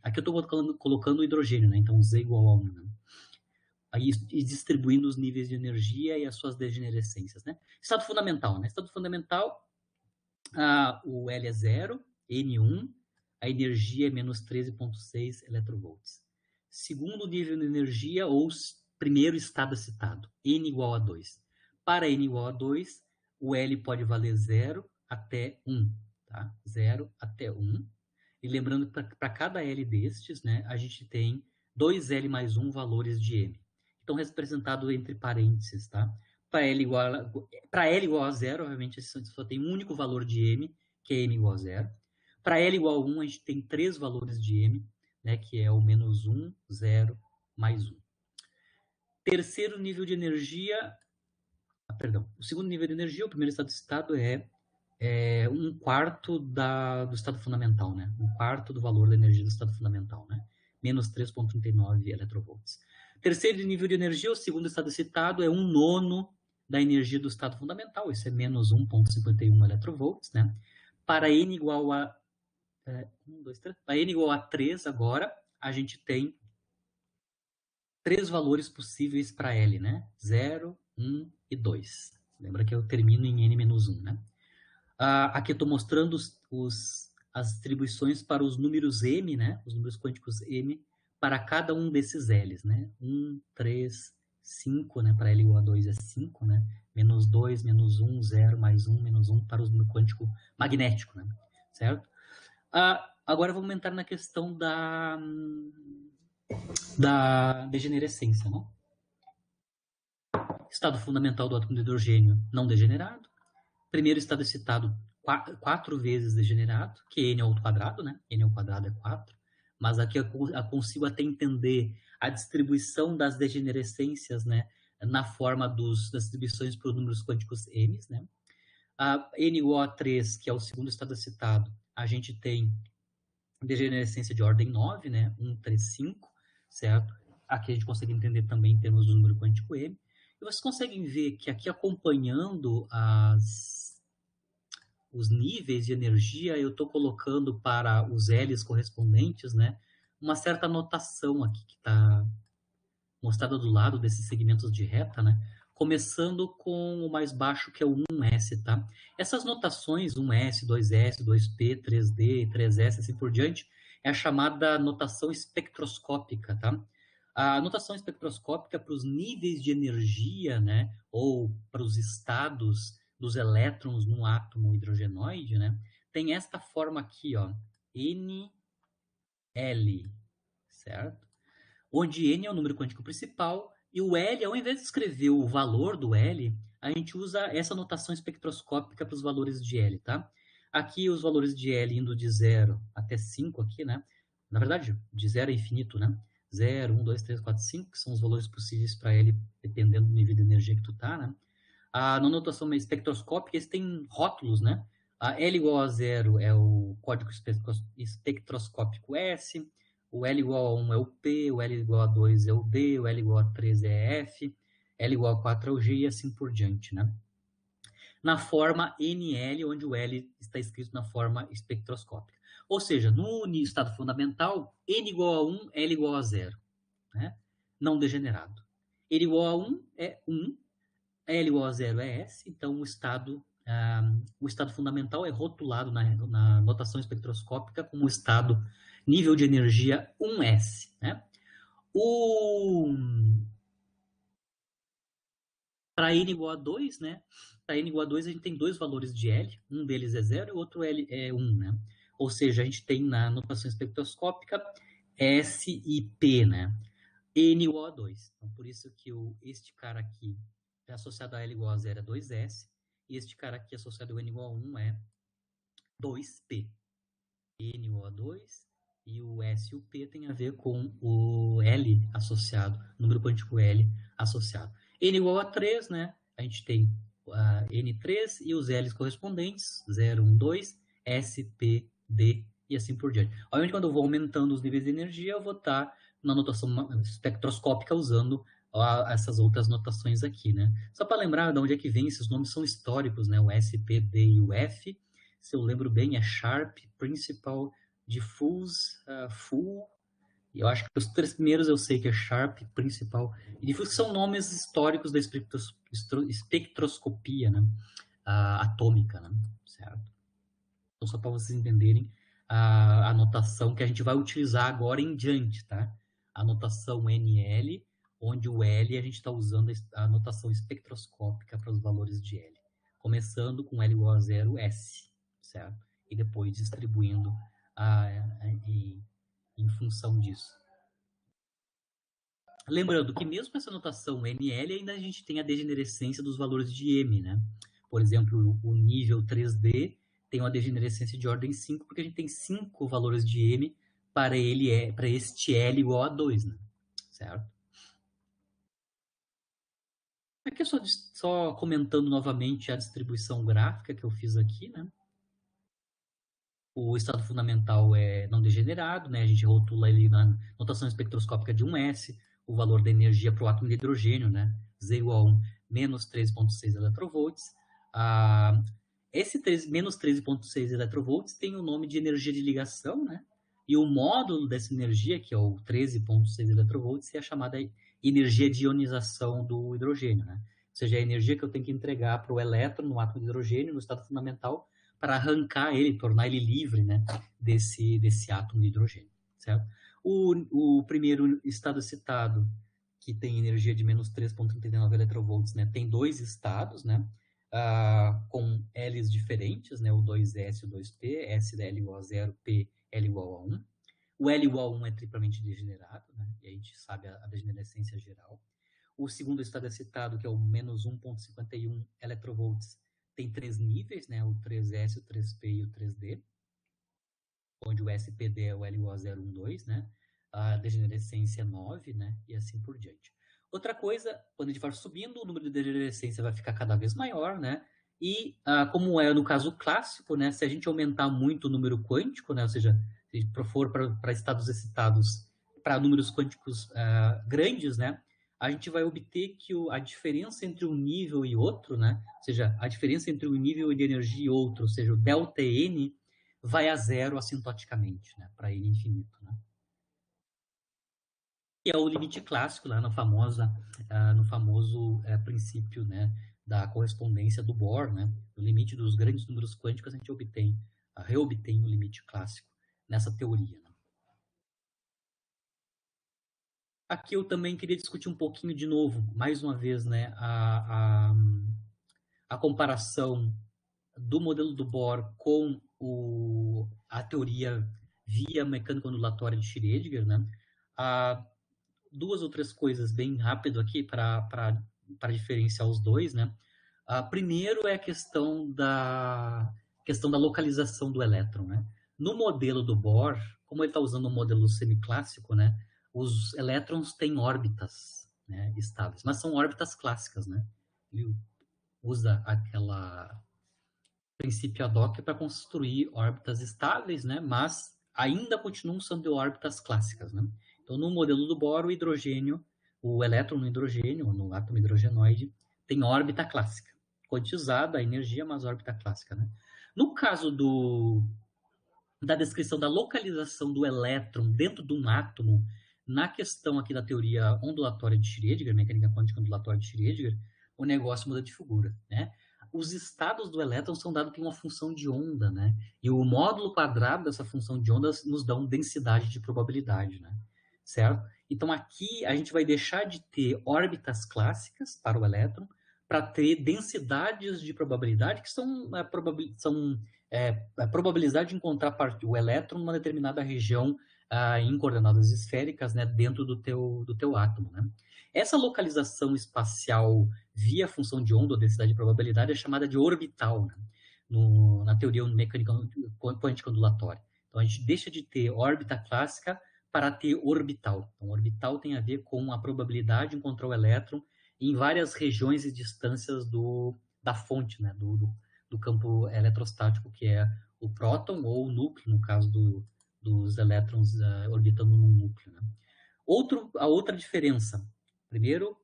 Speaker 1: aqui eu estou colocando o hidrogênio, né? Então Z igual a 1. Né? Aí, e distribuindo os níveis de energia e as suas degenerescências. Né? Estado fundamental. Né? Estado fundamental, o L é 0, N1, a energia é menos 13,6 electrovolts. Segundo nível de energia, ou primeiro estado citado, N igual a 2. Para N igual a 2, o L pode valer 0 até 1. Tá? 0 até 1. E lembrando que para cada L destes, né, a gente tem 2L mais 1 valores de M. Então, representado entre parênteses, tá? Para L igual a 0, obviamente, só tem um único valor de M, que é M igual a 0. Para L igual a 1, a gente tem 3 valores de M, né, que é o menos 1, 0, mais 1. Terceiro nível de energia... o segundo nível de energia, o primeiro estado de estado é 1/4 do estado fundamental, né? 1/4 do valor da energia do estado fundamental, né? Menos 3,39 electrovolts. Terceiro nível de energia, o segundo estado citado, é 1/9 da energia do estado fundamental. Isso é menos 1,51 electrovolts, né? Para N igual a... para N igual a 3 agora, a gente tem 3 valores possíveis para L, né? 0, 1 e 2. Lembra que eu termino em N-1, né? Aqui eu estou mostrando as distribuições para os números M, né? Os números quânticos M, para cada um desses L's, né? 1, 3, 5, né? Para L igual a 2 é 5, né? Menos 2, menos 1, 0, mais 1, menos 1 para os números quânticos magnéticos, né? Certo? Agora vamos entrar na questão da degenerescência, né? Estado fundamental do átomo de hidrogênio não degenerado. Primeiro estado citado 4 vezes degenerado, que é N ao quadrado, né? N ao quadrado é 4. Mas aqui eu consigo até entender a distribuição das degenerescências, né? Na forma das distribuições por números quânticos M, né? N igual a 3, que é o segundo estado citado, a gente tem degenerescência de ordem 9, né? 1, 3, 5, certo? Aqui a gente consegue entender também em termos do número quântico M. E vocês conseguem ver que aqui acompanhando os níveis de energia, eu estou colocando para os L's correspondentes, né, uma certa notação aqui que está mostrada do lado desses segmentos de reta, né, começando com o mais baixo, que é o 1S, tá? Essas notações, 1S, 2S, 2P, 3D, 3S, assim por diante, é a chamada notação espectroscópica, tá? A notação espectroscópica para os níveis de energia, né, ou para os estados dos elétrons no átomo hidrogenoide, né, tem esta forma aqui, ó, NL, certo? Onde N é o número quântico principal e o L, ao invés de escrever o valor do L, a gente usa essa notação espectroscópica para os valores de L, tá? Aqui os valores de L indo de 0 até 5 aqui, né? Na verdade, de 0 a infinito, né? 0, 1, 2, 3, 4, 5, que são os valores possíveis para L, dependendo do nível de energia que tu tá, né? Na notação espectroscópica, eles têm rótulos, né? A L igual a 0 é o código espectroscópico S, o L igual a 1 é o P, o L igual a 2 é o D, o L igual a 3 é F, L igual a 4 é o G e assim por diante, né? Na forma NL, onde o L está escrito na forma espectroscópica. Ou seja, no estado fundamental, N igual a 1, L igual a 0, né? Não degenerado. N igual a 1 é 1, L igual a 0 é S, então o estado fundamental é rotulado na notação espectroscópica como estado nível de energia 1S. Né? Para N igual a 2, né? Para N igual a 2, a gente tem dois valores de L, um deles é 0 e o outro L é 1. Né? Ou seja, a gente tem na notação espectroscópica S e P, né? N igual a 2. Então, por isso que este cara aqui é associado a L igual a 0 é 2S, e este cara aqui associado a N igual a 1 é 2P. N igual a 2, e o S e o P tem a ver com o L associado, número quântico L associado. N igual a 3, né? A gente tem N3 e os L's correspondentes, 0, 1, 2, S, P, D e assim por diante. Obviamente, quando eu vou aumentando os níveis de energia, eu vou estar na notação espectroscópica usando essas outras notações aqui, né? Só para lembrar de onde é que vem, esses nomes são históricos, né? O S, P, D e o F, se eu lembro bem, é Sharp, Principal, Diffuse, Full, e eu acho que os três primeiros eu sei que é Sharp, Principal e Diffuse, são nomes históricos da espectroscopia, né? Atômica, né? Certo? Então, só para vocês entenderem a notação que a gente vai utilizar agora em diante, tá? A notação NL, onde o L a gente está usando a notação espectroscópica para os valores de L. Começando com L igual a 0, S, certo? E depois distribuindo em função disso. Lembrando que mesmo essa notação NL, ainda a gente tem a degenerescência dos valores de M, né? Por exemplo, o nível 3D tem uma degenerescência de ordem 5, porque a gente tem 5 valores de M para este L igual a 2, né? Certo? Aqui só comentando novamente a distribuição gráfica que eu fiz aqui, né? O estado fundamental é não degenerado, né? A gente rotula ele na notação espectroscópica de 1S, o valor da energia para o átomo de hidrogênio, né? Z igual a 1, menos 3,6 eletronvolts. Esse menos 13,6 eletronvolts tem o nome de energia de ligação, né? E o módulo dessa energia, que é o 13,6 eletronvolts, é a chamada energia de ionização do hidrogênio, né? Ou seja, a energia que eu tenho que entregar para o elétron no átomo de hidrogênio, no estado fundamental, para arrancar ele, tornar ele livre, né, desse átomo de hidrogênio, certo? O primeiro estado citado, que tem energia de menos 3,39 eletronvolts, né, tem dois estados, né, com L's diferentes, né, o 2S e o 2P, S da L igual a 0, P L igual a 1. O L igual a 1 é triplamente degenerado, né, e a gente sabe a degenerescência geral. O segundo estado é citado, que é o menos 1,51 eletronvolts, tem três níveis, né? O 3S, o 3P e o 3D, onde o SPD é o L igual a 0, 1, 2, né? A degenerescência é 9, né? E assim por diante. Outra coisa, quando a gente for subindo, o número de degenerescência vai ficar cada vez maior, né? E como é no caso clássico, né? Se a gente aumentar muito o número quântico, né? Ou seja, se for para estados excitados, para números quânticos grandes, né? A gente vai obter que a diferença entre um nível e outro, né? Ou seja, a diferença entre um nível de energia e outro, ou seja, o delta N, vai a zero assintoticamente, né? Para N infinito, né? Que é o limite clássico lá no famoso princípio, né, da correspondência do Bohr, né? No limite dos grandes números quânticos, a gente reobtém o limite clássico nessa teoria, né? Aqui eu também queria discutir um pouquinho de novo, mais uma vez, né, a comparação do modelo do Bohr com a teoria via mecânica ondulatória de Schrödinger, né? Duas ou três coisas bem rápido aqui para diferenciar os dois, né? Primeiro é a questão da localização do elétron, né? No modelo do Bohr, como ele está usando um modelo semiclássico, né? os elétrons têm órbitas, né, estáveis, mas são órbitas clássicas, né? Ele usa aquela princípio ad hoc para construir órbitas estáveis, né, mas ainda continuam sendo órbitas clássicas, né? Então, no modelo do Bohr, o hidrogênio, o elétron no hidrogênio, ou no átomo hidrogenoide, tem órbita clássica, quantizada a energia, mas órbita clássica, né? No caso da descrição da localização do elétron dentro de um átomo, na questão aqui da teoria ondulatória de Schrödinger, mecânica quântica ondulatória de Schrödinger, o negócio muda de figura, né? Os estados do elétron são dados por uma função de onda, né? E o módulo quadrado dessa função de onda nos dá uma densidade de probabilidade, né? Certo? Então aqui a gente vai deixar de ter órbitas clássicas para o elétron para ter densidades de probabilidade que são a probabilidade de encontrar o elétron numa determinada região em coordenadas esféricas, né, dentro do teu átomo, né? Essa localização espacial via função de onda ou densidade de probabilidade é chamada de orbital, né, na teoria mecânica quântica ondulatória. Então a gente deixa de ter órbita clássica para ter orbital. Então orbital tem a ver com a probabilidade de encontrar o elétron em várias regiões e distâncias da fonte, né, do campo eletrostático, que é o próton ou o núcleo, no caso dos elétrons orbitando no núcleo, né? A outra diferença, primeiro,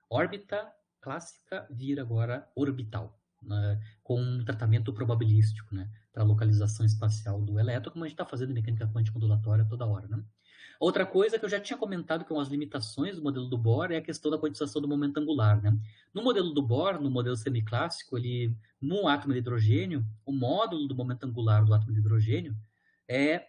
Speaker 1: órbita clássica vira agora orbital, né, com um tratamento probabilístico, né, para a localização espacial do elétron, como a gente está fazendo em mecânica quântica ondulatória toda hora, né? Outra coisa que eu já tinha comentado, que são as limitações do modelo do Bohr, é a questão da quantização do momento angular, né? No modelo do Bohr, no modelo semiclássico, no átomo de hidrogênio, o módulo do momento angular do átomo de hidrogênio é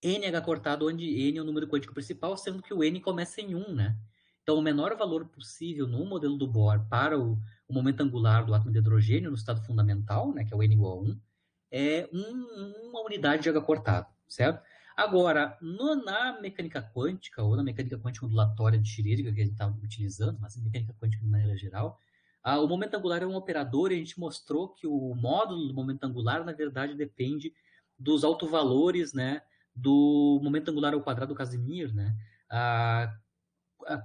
Speaker 1: NH cortado, onde N é o número quântico principal, sendo que o N começa em 1, né? Então, o menor valor possível no modelo do Bohr para o momento angular do átomo de hidrogênio no estado fundamental, né, que é o N igual a 1, é uma unidade de H cortado, certo? Agora, na mecânica quântica, ou na mecânica quântica ondulatória de Schrödinger, que a gente está utilizando, mas em mecânica quântica de maneira geral, o momento angular é um operador e a gente mostrou que o módulo do momento angular, na verdade, depende dos autovalores, né, do momento angular ao quadrado do Casimir, né,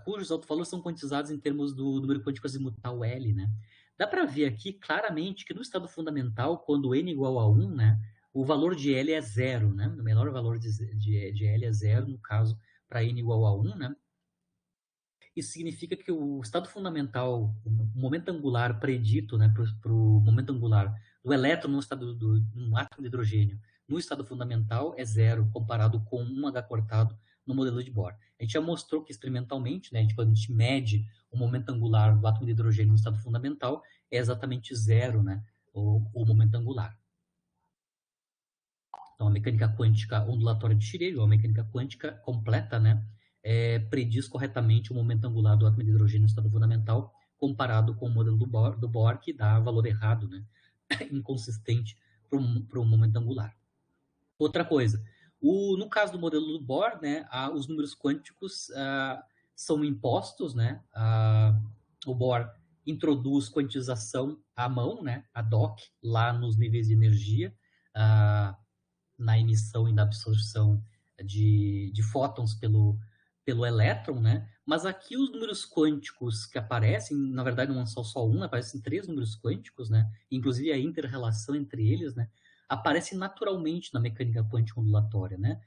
Speaker 1: cujos autovalores são quantizados em termos do número quântico azimutal L, né. Dá para ver aqui claramente que no estado fundamental, quando n igual a 1, né, o valor de L é zero, né? O menor valor de L é zero, no caso, para n igual a 1, né? Isso significa que o estado fundamental, o momento angular predito, né, para o momento angular do elétron no átomo de hidrogênio no estado fundamental é zero, comparado com 1H cortado no modelo de Bohr. A gente já mostrou que experimentalmente, né, quando a gente mede o momento angular do átomo de hidrogênio no estado fundamental, é exatamente zero, né, o momento angular. Então, a mecânica quântica ondulatória de Schrödinger, ou a mecânica quântica completa, né, prediz corretamente o momento angular do átomo de hidrogênio no estado fundamental, comparado com o modelo do Bohr, que dá valor errado, né, inconsistente para o momento angular. Outra coisa, no caso do modelo do Bohr, né, os números quânticos são impostos, né, o Bohr introduz quantização à mão, né, ad hoc, lá nos níveis de energia, na emissão e na absorção de fótons pelo elétron, né? Mas aqui os números quânticos que aparecem, na verdade não são só um, aparecem 3 números quânticos, né? Inclusive a inter-relação entre eles, né? Aparece naturalmente na mecânica quântica ondulatória, né?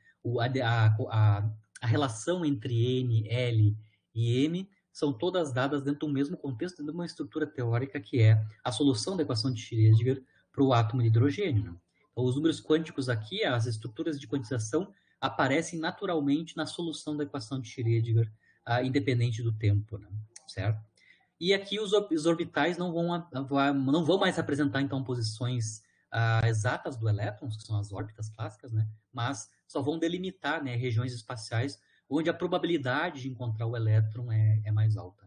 Speaker 1: A relação entre N, L e M são todas dadas dentro do mesmo contexto, dentro de uma estrutura teórica que é a solução da equação de Schrödinger para o átomo de hidrogênio, né? Então, os números quânticos aqui, as estruturas de quantização, aparecem naturalmente na solução da equação de Schrödinger, independente do tempo, né? Certo? E aqui os orbitais não vão mais representar, então, posições exatas do elétron, que são as órbitas clássicas, né? Mas só vão delimitar, né, regiões espaciais onde a probabilidade de encontrar o elétron é mais alta.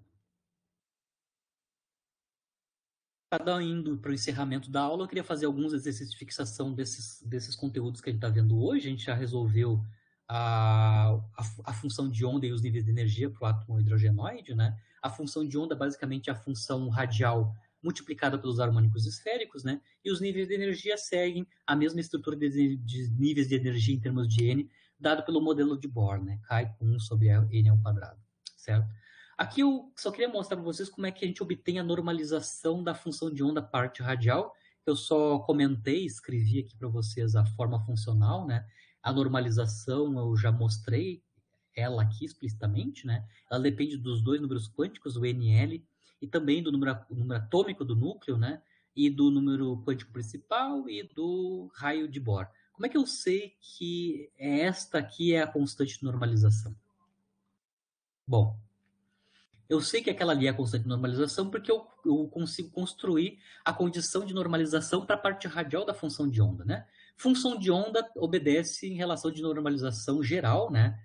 Speaker 1: Cada indo para o encerramento da aula, eu queria fazer alguns exercícios de fixação desses conteúdos que a gente está vendo hoje. A gente já resolveu a função de onda e os níveis de energia para o átomo hidrogenoide, né? A função de onda, basicamente, é a função radial multiplicada pelos harmônicos esféricos, né? E os níveis de energia seguem a mesma estrutura de níveis de energia em termos de N dado pelo modelo de Bohr, né? Chi com 1 sobre n ao quadrado, certo? Aqui eu só queria mostrar para vocês como é que a gente obtém a normalização da função de onda parte radial. Eu só comentei, escrevi aqui para vocês a forma funcional, né? A normalização eu já mostrei ela aqui explicitamente, né? Ela depende dos dois números quânticos, o NL, e também do número atômico do núcleo, né? E do número quântico principal e do raio de Bohr. Como é que eu sei que esta aqui é a constante de normalização? Bom, eu sei que aquela ali é a constante de normalização porque eu consigo construir a condição de normalização para a parte radial da função de onda, né? Função de onda obedece em relação de normalização geral, né?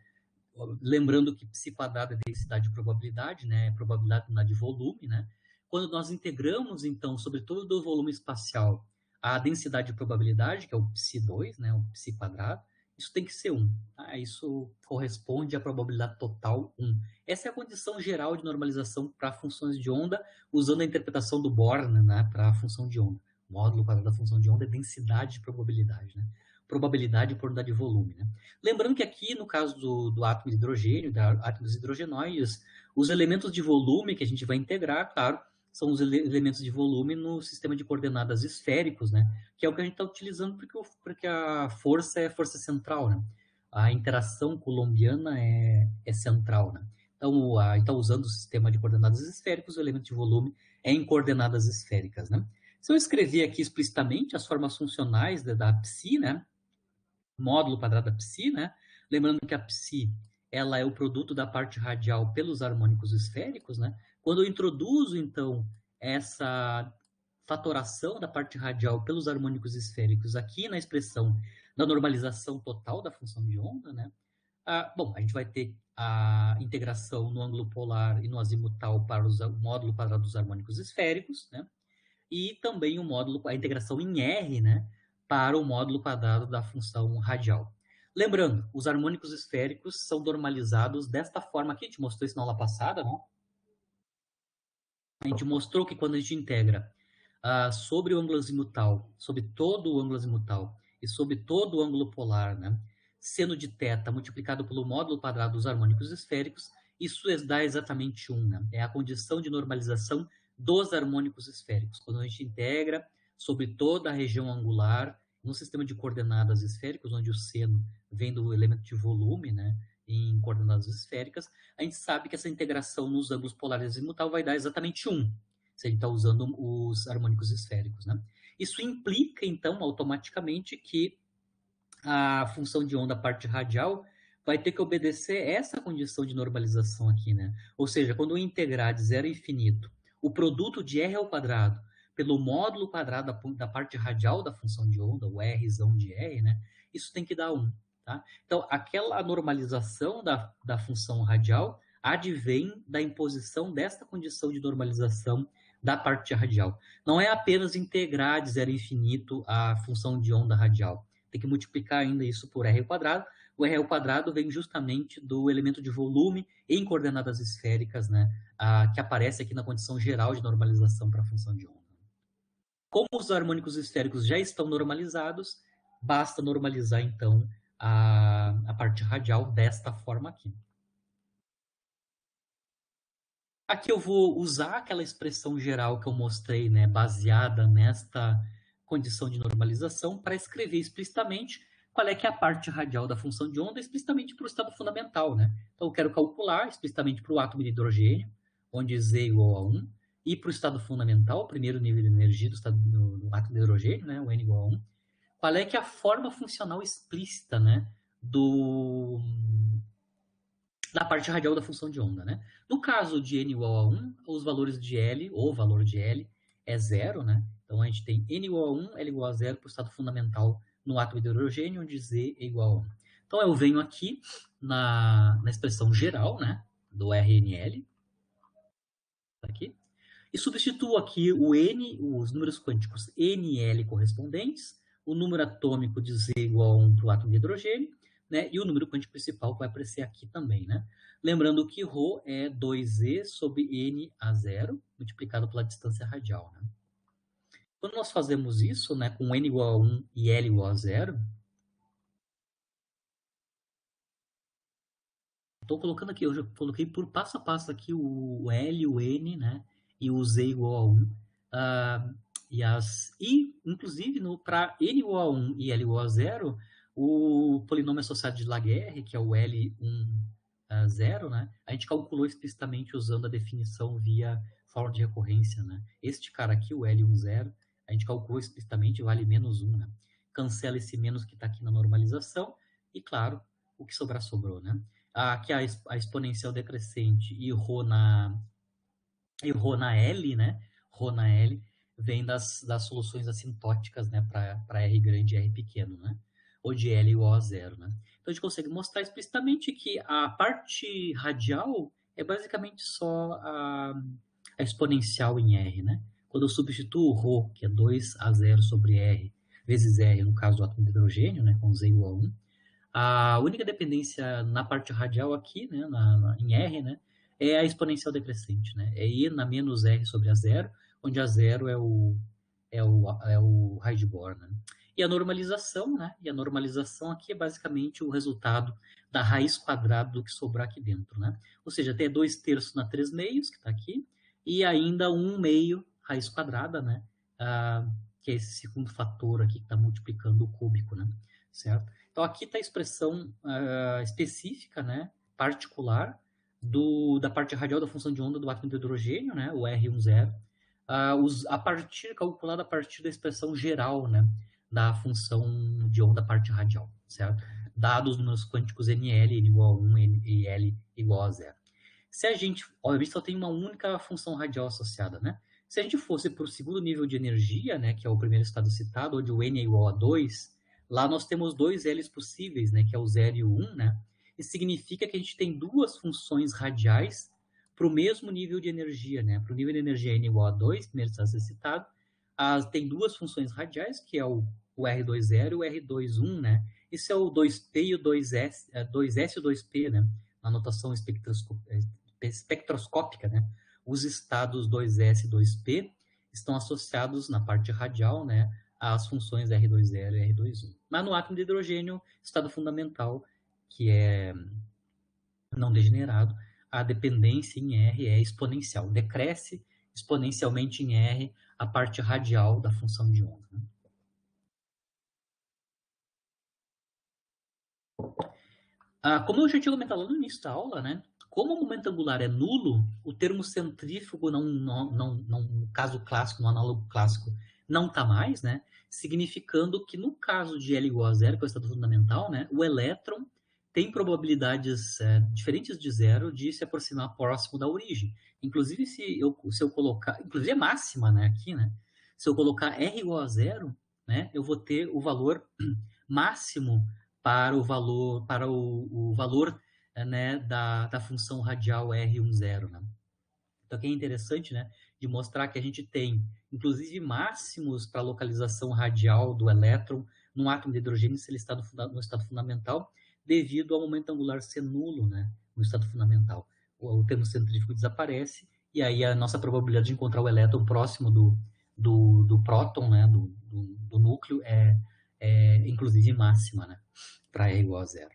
Speaker 1: Lembrando que psi quadrado é densidade de probabilidade, né? Probabilidade de volume, né? Quando nós integramos, então, sobre todo o volume espacial, a densidade de probabilidade, que é o psi2, né? O psi quadrado, isso tem que ser 1. Tá? Isso corresponde à probabilidade total 1. Essa é a condição geral de normalização para funções de onda, usando a interpretação do Born, né? Para a função de onda. O módulo quadrado da função de onda é densidade de probabilidade, né? Probabilidade por unidade de volume, né? Lembrando que aqui, no caso do átomo de hidrogênio, da átomos hidrogenoides, os elementos de volume que a gente vai integrar, claro, são os elementos de volume no sistema de coordenadas esféricos, né? Que é o que a gente está utilizando porque a força é força central, né? A interação coulombiana é central, né? Então, a gente está usando o sistema de coordenadas esféricos, o elemento de volume é em coordenadas esféricas, né? Se eu escrever aqui explicitamente as formas funcionais da psi, né? Módulo quadrado da psi, né? Lembrando que a psi ela é o produto da parte radial pelos harmônicos esféricos, né? Quando eu introduzo, então, essa fatoração da parte radial pelos harmônicos esféricos aqui na expressão da normalização total da função de onda, né? Bom, a gente vai ter a integração no ângulo polar e no azimutal para o módulo quadrado dos harmônicos esféricos, né? E também o módulo, a integração em R, né, para o módulo quadrado da função radial. Lembrando, os harmônicos esféricos são normalizados desta forma aqui, a gente mostrou isso na aula passada, né? A gente mostrou que quando a gente integra sobre o ângulo azimutal, sobre todo o ângulo azimutal e sobre todo o ângulo polar, né, seno de θ multiplicado pelo módulo quadrado dos harmônicos esféricos, isso dá exatamente 1, né? É a condição de normalização dos harmônicos esféricos. Quando a gente integra sobre toda a região angular, no sistema de coordenadas esféricas, onde o seno vem do elemento de volume, né, em coordenadas esféricas, a gente sabe que essa integração nos ângulos polares azimutal vai dar exatamente 1, se a gente está usando os harmônicos esféricos, né? Isso implica, então, automaticamente que a função de onda parte radial vai ter que obedecer essa condição de normalização aqui, né? Ou seja, quando eu integrar de zero a infinito o produto de r ao quadrado pelo módulo quadrado da parte radial da função de onda, o rzão de r, né? Isso tem que dar 1, tá? Então, aquela normalização da função radial advém da imposição desta condição de normalização da parte radial. Não é apenas integrar de zero a infinito a função de onda radial. Tem que multiplicar ainda isso por r ao quadrado. O r ao quadrado vem justamente do elemento de volume em coordenadas esféricas, né, que aparece aqui na condição geral de normalização para a função de onda. Como os harmônicos esféricos já estão normalizados, basta normalizar, então, a parte radial desta forma aqui. Aqui eu vou usar aquela expressão geral que eu mostrei, né, baseada nesta condição de normalização, para escrever explicitamente qual é que é a parte radial da função de onda, explicitamente para o estado fundamental, né? Então eu quero calcular explicitamente para o átomo de hidrogênio, onde Z igual a 1, e para o estado fundamental, o primeiro nível de energia do átomo de hidrogênio, né, o N igual a 1, qual é que é a forma funcional explícita, né, da parte radial da função de onda, né? No caso de n igual a 1, os valores de L, ou o valor de L, é zero, né? Então a gente tem n igual a 1, L igual a zero para o estado fundamental no átomo de hidrogênio, onde Z é igual a 1. Então eu venho aqui na expressão geral, né, do RNL, aqui, e substituo aqui o N, os números quânticos N e L correspondentes, o número atômico de Z igual a 1 para o átomo de hidrogênio, né, e o número quântico principal que vai aparecer aqui também, né? Lembrando que ρ é 2e sobre n a 0, multiplicado pela distância radial, né? Quando nós fazemos isso, né, com n igual a 1 e L igual a 0, Estou colocando aqui, eu já coloquei por passo a passo aqui o L, o N, né? E o Z igual a 1. Inclusive, para N igual a 1 e L igual a 0, o polinômio associado de Laguerre, que é o L1, 0, né? A gente calculou explicitamente usando a definição via forma de recorrência, né? Este cara aqui, o L1, 0, a gente calculou explicitamente, vale menos 1, né? Cancela esse menos que está aqui na normalização e, claro, o que sobrar sobrou, né? Aqui a exponencial decrescente e ρ na L, né? Rho na L vem das soluções assintóticas, né? Para R grande e R pequeno, né? Ou de L igual a 0, né? Então a gente consegue mostrar explicitamente que a parte radial é basicamente só a exponencial em R, né? Quando eu substituo o ρ, que é 2a0 sobre R, vezes R, no caso do átomo de hidrogênio, né? Com Z igual a 1, a única dependência na parte radial aqui, né, em R, né, é a exponencial decrescente, né? É I na menos R sobre a zero, onde a zero é o raio de Bohr, né? E a normalização, né? E a normalização aqui é basicamente o resultado da raiz quadrada do que sobrar aqui dentro, né? Ou seja, tem 2/3 na 3/2, que está aqui, e ainda 1/2 raiz quadrada, né? Que é esse segundo fator aqui que está multiplicando o cúbico, né? Certo? Então, aqui está a expressão específica, né, particular, da parte radial da função de onda do átomo de hidrogênio, né, o R10, calculada a partir da expressão geral, né, da função de onda parte radial, certo? Dados os números quânticos NL igual a 1 e L igual a 0. Se a gente, obviamente, só tem uma única função radial associada, né? Se a gente fosse para o segundo nível de energia, né, que é o primeiro estado citado, onde o N é igual a 2, lá nós temos dois L's possíveis, né, que é o 0 e o 1, né? Isso significa que a gente tem duas funções radiais para o mesmo nível de energia, né? Para o nível de energia N igual a 2, primeiro estado citado, tem duas funções radiais, que é o R20 e o R21, né? Isso é o 2P e o 2S, 2S e o 2P, né? Na notação espectroscópica, né? Os estados 2S e 2P estão associados na parte radial, né, às funções R20 e R21. Mas no átomo de hidrogênio, estado fundamental, que é não degenerado, a dependência em R é exponencial. Decresce exponencialmente em R a parte radial da função de onda. Como eu já tinha comentado lá no início da aula, né? Como o momento angular é nulo, o termo centrífugo, no caso clássico, no análogo clássico, não está mais, né? Significando que no caso de L igual a zero, que é o estado fundamental, né? O elétron tem probabilidades diferentes de zero de se aproximar próximo da origem. Inclusive, se eu colocar... Inclusive é máxima, né? Aqui, né? Se eu colocar R igual a zero, né? Eu vou ter o valor máximo para o valor né, da função radial R10, né? Então, aqui é interessante, né, de mostrar que a gente tem, inclusive, máximos para a localização radial do elétron num átomo de hidrogênio se ele está no estado fundamental, devido ao momento angular ser nulo, né, no estado fundamental. O termo centrífugo desaparece, e aí a nossa probabilidade de encontrar o elétron próximo do próton, né, do núcleo, inclusive máxima, né, para R igual a zero.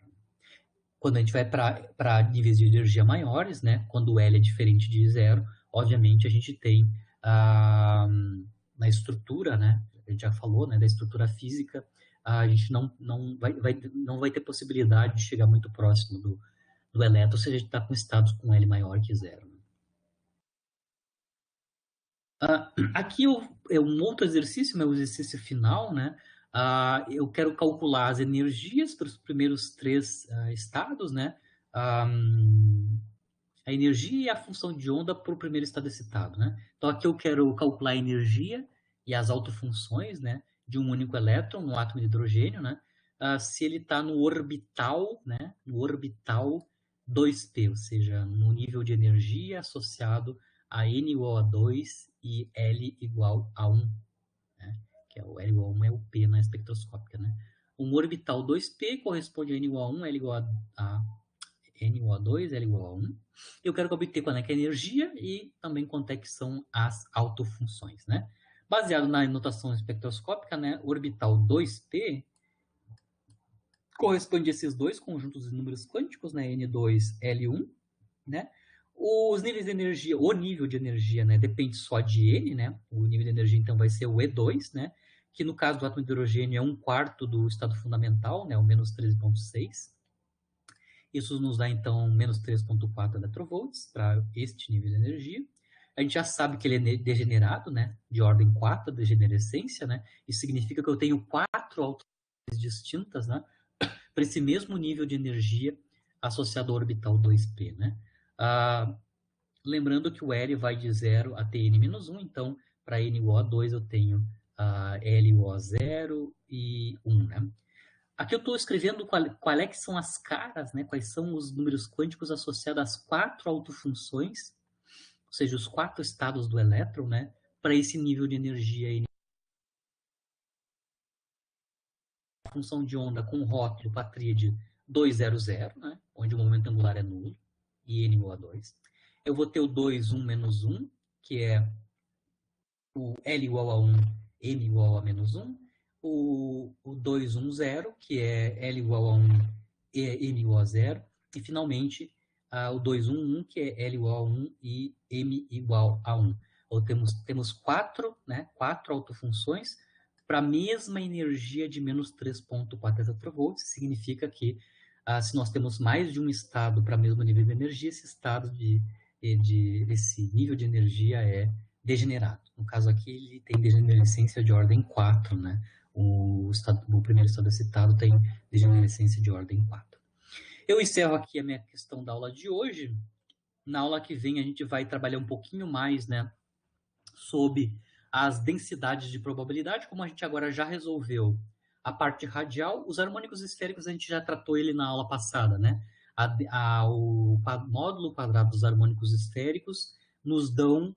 Speaker 1: Quando a gente vai para níveis de energia maiores, né, quando o L é diferente de zero, obviamente a gente tem na estrutura, né, a gente já falou, né, da estrutura física, a gente não vai ter possibilidade de chegar muito próximo do elétron se a gente está com estados com L maior que zero. Aqui é um outro exercício, meu exercício final, né? Eu quero calcular as energias para os primeiros três estados, né? A energia e a função de onda para o primeiro estado excitado, né? Então aqui eu quero calcular a energia e as autofunções, né? De um único elétron no átomo de hidrogênio, né? Se ele está no orbital, né? No orbital 2p, ou seja, no nível de energia associado a N igual a 2 e L igual a 1, né? Que é o L igual a 1 é o P na espectroscópica, né? Um orbital 2p corresponde a N igual a 1, L igual a N igual a 2, L igual a 1. Eu quero obter quanto é que é a energia e também quanto é que são as autofunções, né? Baseado na notação espectroscópica, né? Orbital 2p corresponde a esses dois conjuntos de números quânticos, né, N2, L1, né? Os níveis de energia, o nível de energia, né, depende só de N, né? O nível de energia, então, vai ser o E2, né? Que no caso do átomo de hidrogênio é 1/4 do estado fundamental, né? O menos 13,6. Isso nos dá, então, menos 3,4 eletrovolts para este nível de energia. A gente já sabe que ele é degenerado, né? De ordem 4, degenerescência, né? Isso significa que eu tenho 4 alterações distintas, né? Para esse mesmo nível de energia associado ao orbital 2p, né? Lembrando que o L vai de 0 a Tn-1, então, para N igual a 2, eu tenho L igual a 0 e 1, né? Aqui eu estou escrevendo qual é que são as caras, né? Quais são os números quânticos associados às 4 autofunções, ou seja, os 4 estados do elétron, né? Para esse nível de energia. A função de onda com rótulo para a tríade 200, né? Onde o momento angular é nulo, e n igual a 2. Eu vou ter o 2, 1, menos 1, que é o L igual a 1, M igual a menos 1, o 2, 1, 0, que é L igual a 1, M igual a 0, e finalmente o 2, 1, 1, que é L igual a 1 e M igual a 1. Ou temos 4, né, 4 autofunções para a mesma energia de menos 3,4 eV, significa que se nós temos mais de um estado para o mesmo nível de energia, esse estado esse nível de energia é degenerado. No caso aqui, ele tem degenerescência de ordem 4, né? O primeiro estado excitado tem degenerescência de ordem 4. Eu encerro aqui a minha questão da aula de hoje. Na aula que vem, a gente vai trabalhar um pouquinho mais, né, sobre as densidades de probabilidade, como a gente agora já resolveu a parte radial. Os harmônicos esféricos, a gente já tratou ele na aula passada, né? O módulo quadrado dos harmônicos esféricos nos dão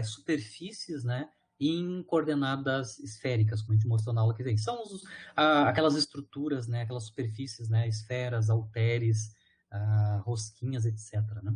Speaker 1: superfícies, né, em coordenadas esféricas, como a gente mostrou na aula que vem. São aquelas estruturas, né, aquelas superfícies, né, esferas, halteres, rosquinhas, etc., né?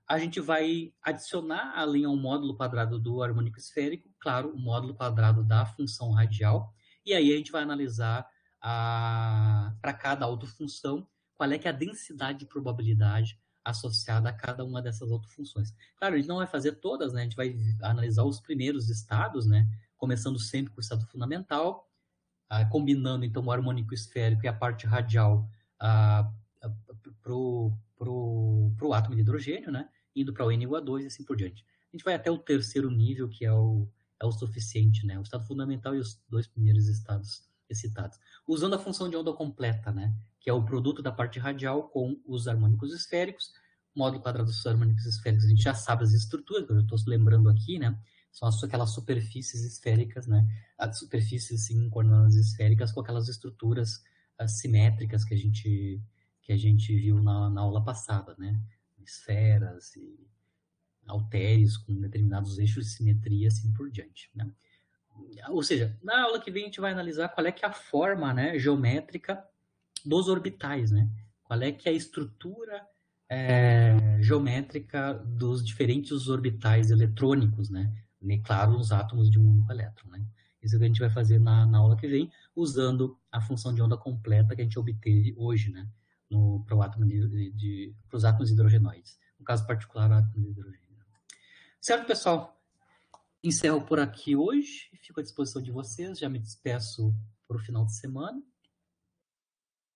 Speaker 1: A gente vai adicionar, além ao módulo quadrado do harmônico esférico, claro, o módulo quadrado da função radial, e aí a gente vai analisar para cada autofunção qual é que é a densidade de probabilidade associada a cada uma dessas autofunções. Claro, a gente não vai fazer todas, né? A gente vai analisar os primeiros estados, né? Começando sempre com o estado fundamental, combinando então o harmônico esférico e a parte radial para o átomo de hidrogênio, né? Indo para o N igual a 2 e assim por diante. A gente vai até o terceiro nível, que é o suficiente, né? O estado fundamental e os dois primeiros estados excitados. Usando a função de onda completa, né? Que é o produto da parte radial com os harmônicos esféricos. Módulo quadrado dos harmônicos esféricos, a gente já sabe as estruturas, que eu estou lembrando aqui, né? São aquelas superfícies esféricas, né? As superfícies, sim, coordenadas esféricas com aquelas estruturas simétricas que a gente viu na aula passada, né? Esferas e halteres com determinados eixos de simetria, assim por diante, né? Ou seja, na aula que vem a gente vai analisar qual é que é a forma, né, geométrica dos orbitais, né? Qual é que é a estrutura geométrica dos diferentes orbitais eletrônicos, né? E, claro, os átomos de um único elétron, né? Isso que a gente vai fazer na aula que vem, usando a função de onda completa que a gente obteve hoje, né? Para os átomos hidrogenoides. No caso particular, o átomo de hidrogênio. Certo, pessoal? Encerro por aqui hoje. Fico à disposição de vocês. Já me despeço para o final de semana.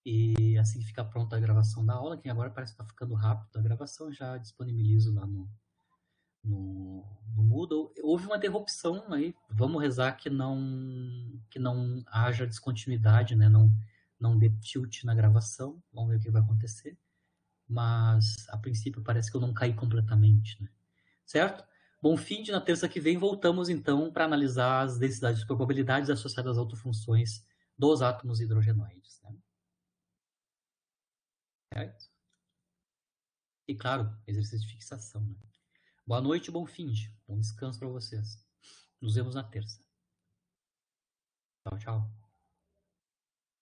Speaker 1: E assim que ficar pronta a gravação da aula, que agora parece que está ficando rápido a gravação, já disponibilizo lá no Moodle. Houve uma interrupção aí, vamos rezar que não haja descontinuidade, né? Não dê tilt na gravação, vamos ver o que vai acontecer. Mas, a princípio, parece que eu não caí completamente, né? Certo? Bom fim de na terça que vem, voltamos então para analisar as densidades de probabilidades associadas às autofunções dos átomos hidrogenoides, né? Certo? E, claro, exercício de fixação, né? Boa noite, bom fim de. Bom descanso para vocês. Nos vemos na terça. Tchau, tchau.